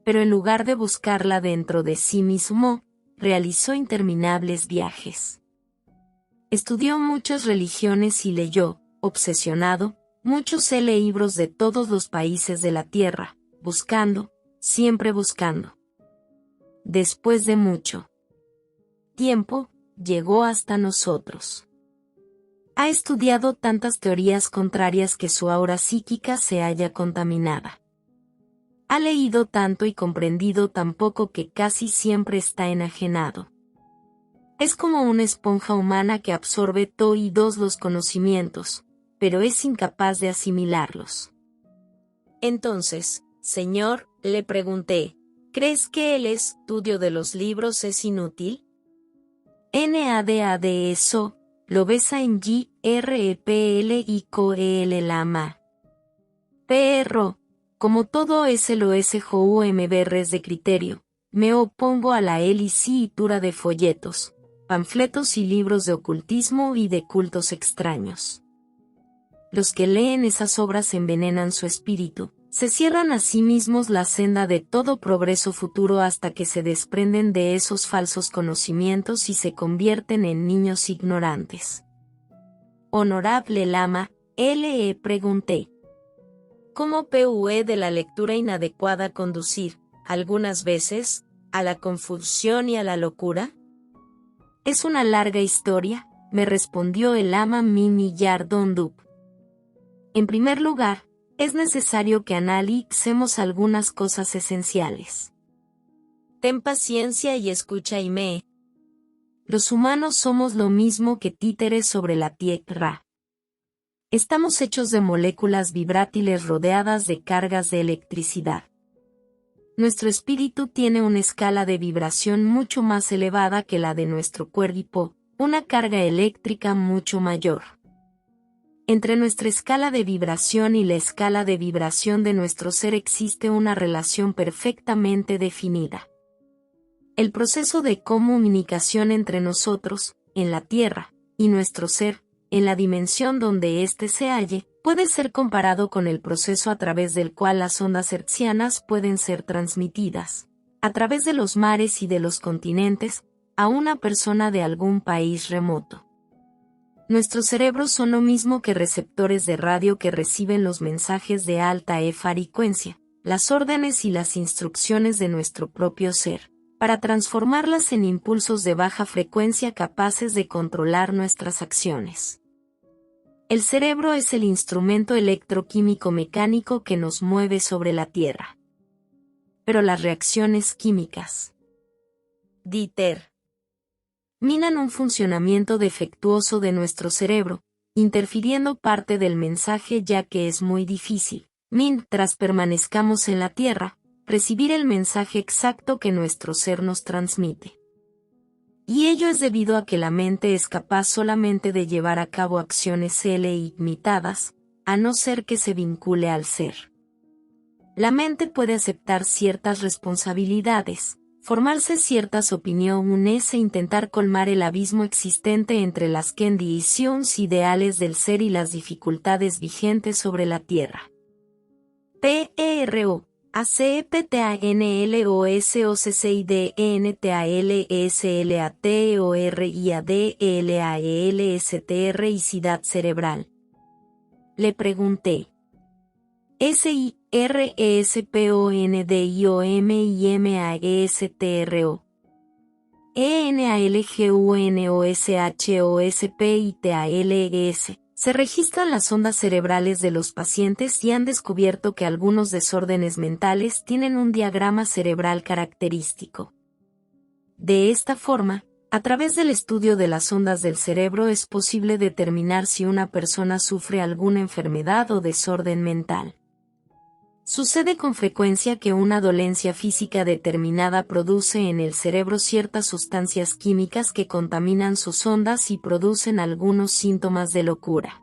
Pero en lugar de buscarla dentro de sí mismo, realizó interminables viajes. Estudió muchas religiones y leyó, obsesionado, muchos libros de todos los países de la tierra, buscando, siempre buscando. Después de mucho tiempo, llegó hasta nosotros. Ha estudiado tantas teorías contrarias que su aura psíquica se halla contaminada. Ha leído tanto y comprendido tan poco que casi siempre está enajenado. Es como una esponja humana que absorbe todos los conocimientos, pero es incapaz de asimilarlos. Entonces, señor, le pregunté, ¿crees que el estudio de los libros es inútil? NADADESO, lo besa en GREPL lama. Perro, como todo SLOSJUMBRs de criterio, me opongo a la elicitura de folletos, panfletos y libros de ocultismo y de cultos extraños. Los que leen esas obras envenenan su espíritu, se cierran a sí mismos la senda de todo progreso futuro hasta que se desprenden de esos falsos conocimientos y se convierten en niños ignorantes. Honorable Lama, le pregunté. ¿Cómo puede de la lectura inadecuada conducir, algunas veces, a la confusión y a la locura? Es una larga historia, me respondió el Lama Mingyar Dondup. En primer lugar, es necesario que analicemos algunas cosas esenciales. Ten paciencia y escucha y me. Los humanos somos lo mismo que títeres sobre la tierra. Estamos hechos de moléculas vibrátiles rodeadas de cargas de electricidad. Nuestro espíritu tiene una escala de vibración mucho más elevada que la de nuestro cuerpo, una carga eléctrica mucho mayor. Entre nuestra escala de vibración y la escala de vibración de nuestro ser existe una relación perfectamente definida. El proceso de comunicación entre nosotros, en la Tierra, y nuestro ser, en la dimensión donde éste se halle, puede ser comparado con el proceso a través del cual las ondas hertzianas pueden ser transmitidas, a través de los mares y de los continentes, a una persona de algún país remoto. Nuestros cerebros son lo mismo que receptores de radio que reciben los mensajes de alta frecuencia, las órdenes y las instrucciones de nuestro propio ser, para transformarlas en impulsos de baja frecuencia capaces de controlar nuestras acciones. El cerebro es el instrumento electroquímico mecánico que nos mueve sobre la Tierra. Pero las reacciones químicas, Dieter, minan un funcionamiento defectuoso de nuestro cerebro, interfiriendo parte del mensaje ya que es muy difícil, mientras permanezcamos en la Tierra, recibir el mensaje exacto que nuestro ser nos transmite. Y ello es debido a que la mente es capaz solamente de llevar a cabo acciones ilimitadas, a no ser que se vincule al ser. La mente puede aceptar ciertas responsabilidades, formarse ciertas opiniones e intentar colmar el abismo existente entre las condiciones ideales del ser y las dificultades vigentes sobre la Tierra. PRO ACPTANLOSOCIDNTALSLATORIADLAELSTR y sidad cerebral. Le pregunté. SIRESPONDIOMIMAESTRO ENALGUNOSHOSPITALES. Se registran las ondas cerebrales de los pacientes y han descubierto que algunos desórdenes mentales tienen un diagrama cerebral característico. De esta forma, a través del estudio de las ondas del cerebro es posible determinar si una persona sufre alguna enfermedad o desorden mental. Sucede con frecuencia que una dolencia física determinada produce en el cerebro ciertas sustancias químicas que contaminan sus ondas y producen algunos síntomas de locura.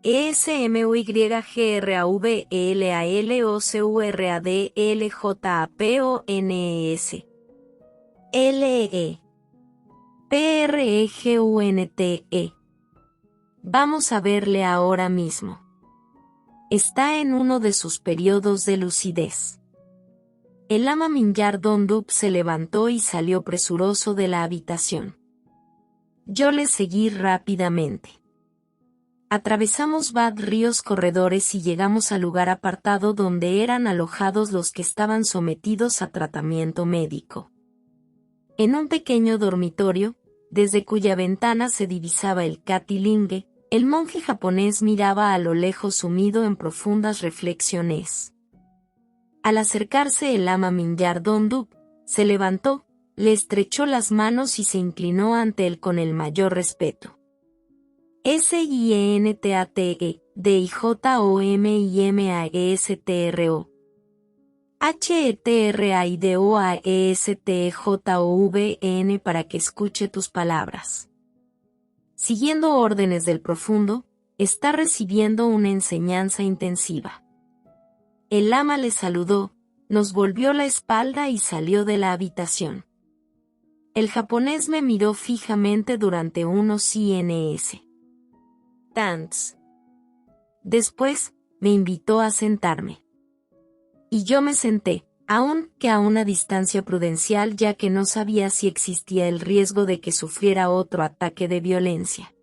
ESMUYGRAUBELALOCURADLJAPONES LE PREGUNTE. Vamos a verle ahora mismo. Está en uno de sus periodos de lucidez. El Lama Mingyar Dondup se levantó y salió presuroso de la habitación. Yo le seguí rápidamente. Atravesamos ríos corredores y llegamos al lugar apartado donde eran alojados los que estaban sometidos a tratamiento médico. En un pequeño dormitorio, desde cuya ventana se divisaba el Katilinge, el monje japonés miraba a lo lejos sumido en profundas reflexiones. Al acercarse el Lama Mingyar Dondup, se levantó, le estrechó las manos y se inclinó ante él con el mayor respeto. SIENTATE, DIJOMIMAESTRO. HETRAIDOAESTJOVN para que escuche tus palabras. Siguiendo órdenes del profundo, está recibiendo una enseñanza intensiva. El Lama le saludó, nos volvió la espalda y salió de la habitación. El japonés me miró fijamente durante unos INS. Tants. Después, me invitó a sentarme. Y yo me senté, aunque a una distancia prudencial ya que no sabía si existía el riesgo de que sufriera otro ataque de violencia.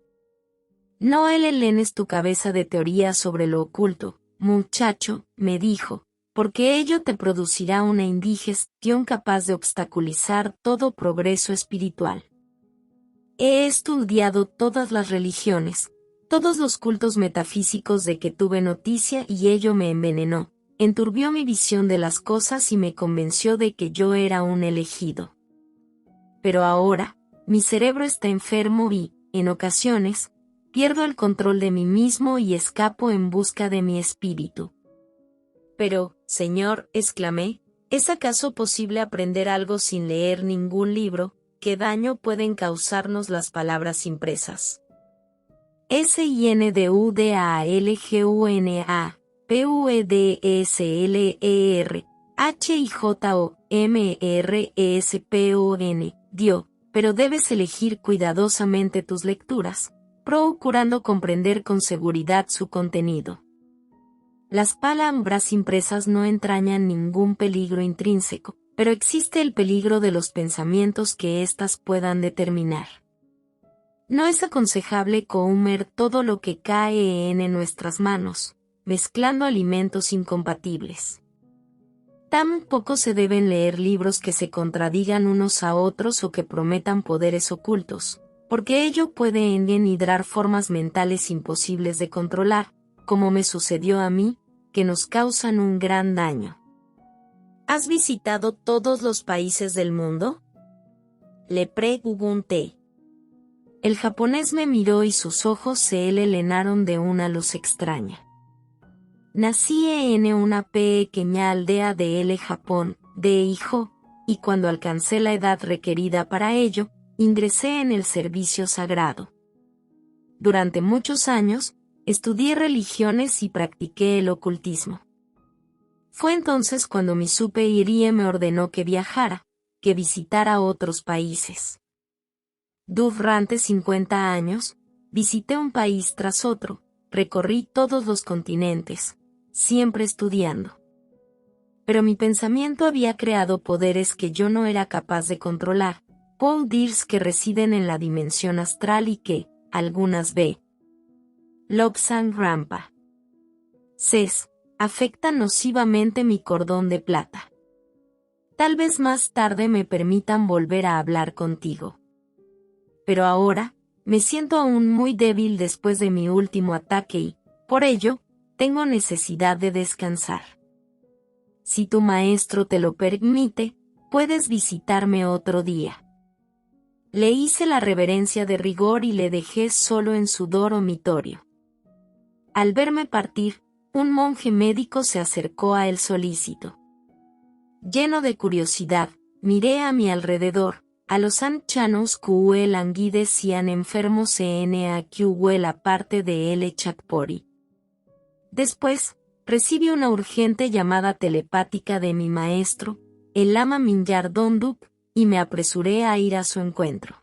No elenes tu cabeza de teoría sobre lo oculto, muchacho, me dijo, porque ello te producirá una indigestión capaz de obstaculizar todo progreso espiritual. He estudiado todas las religiones, todos los cultos metafísicos de que tuve noticia y ello me envenenó, enturbió mi visión de las cosas y me convenció de que yo era un elegido. Pero ahora, mi cerebro está enfermo y, en ocasiones, pierdo el control de mí mismo y escapo en busca de mi espíritu. Pero, Señor, exclamé, ¿es acaso posible aprender algo sin leer ningún libro? ¿Qué daño pueden causarnos las palabras impresas? SINDUDALGUNA, PUEDESLER, HIJOMERESPON, dio, pero debes elegir cuidadosamente tus lecturas, procurando comprender con seguridad su contenido. Las palabras impresas no entrañan ningún peligro intrínseco, pero existe el peligro de los pensamientos que éstas puedan determinar. No es aconsejable comer todo lo que cae en nuestras manos, mezclando alimentos incompatibles. Tampoco se deben leer libros que se contradigan unos a otros o que prometan poderes ocultos, porque ello puede engendrar formas mentales imposibles de controlar, como me sucedió a mí, que nos causan un gran daño. ¿Has visitado todos los países del mundo? Le pregunté. El japonés me miró y sus ojos se le llenaron de una luz extraña. Nací en una pequeña aldea de Japón, de Hijo, y cuando alcancé la edad requerida para ello, ingresé en el servicio sagrado. Durante muchos años, estudié religiones y practiqué el ocultismo. Fue entonces cuando mi superior me ordenó que viajara, que visitara otros países. Durante 50 años, visité un país tras otro, recorrí todos los continentes, siempre estudiando. Pero mi pensamiento había creado poderes que yo no era capaz de controlar, poderes que residen en la dimensión astral y que, algunas veces, Lobsang Rampa. Ces, afectan nocivamente mi cordón de plata. Tal vez más tarde me permitan volver a hablar contigo. Pero ahora, me siento aún muy débil después de mi último ataque y, por ello, tengo necesidad de descansar. Si tu maestro te lo permite, puedes visitarme otro día. Le hice la reverencia de rigor y le dejé solo en su dormitorio. Al verme partir, un monje médico se acercó a él solícito. Lleno de curiosidad, miré a mi alrededor, a los ancianos que languidecían enfermos que la parte de el Chakpori. Después, recibí una urgente llamada telepática de mi maestro, el Lama Minyar Dondup, y me apresuré a ir a su encuentro.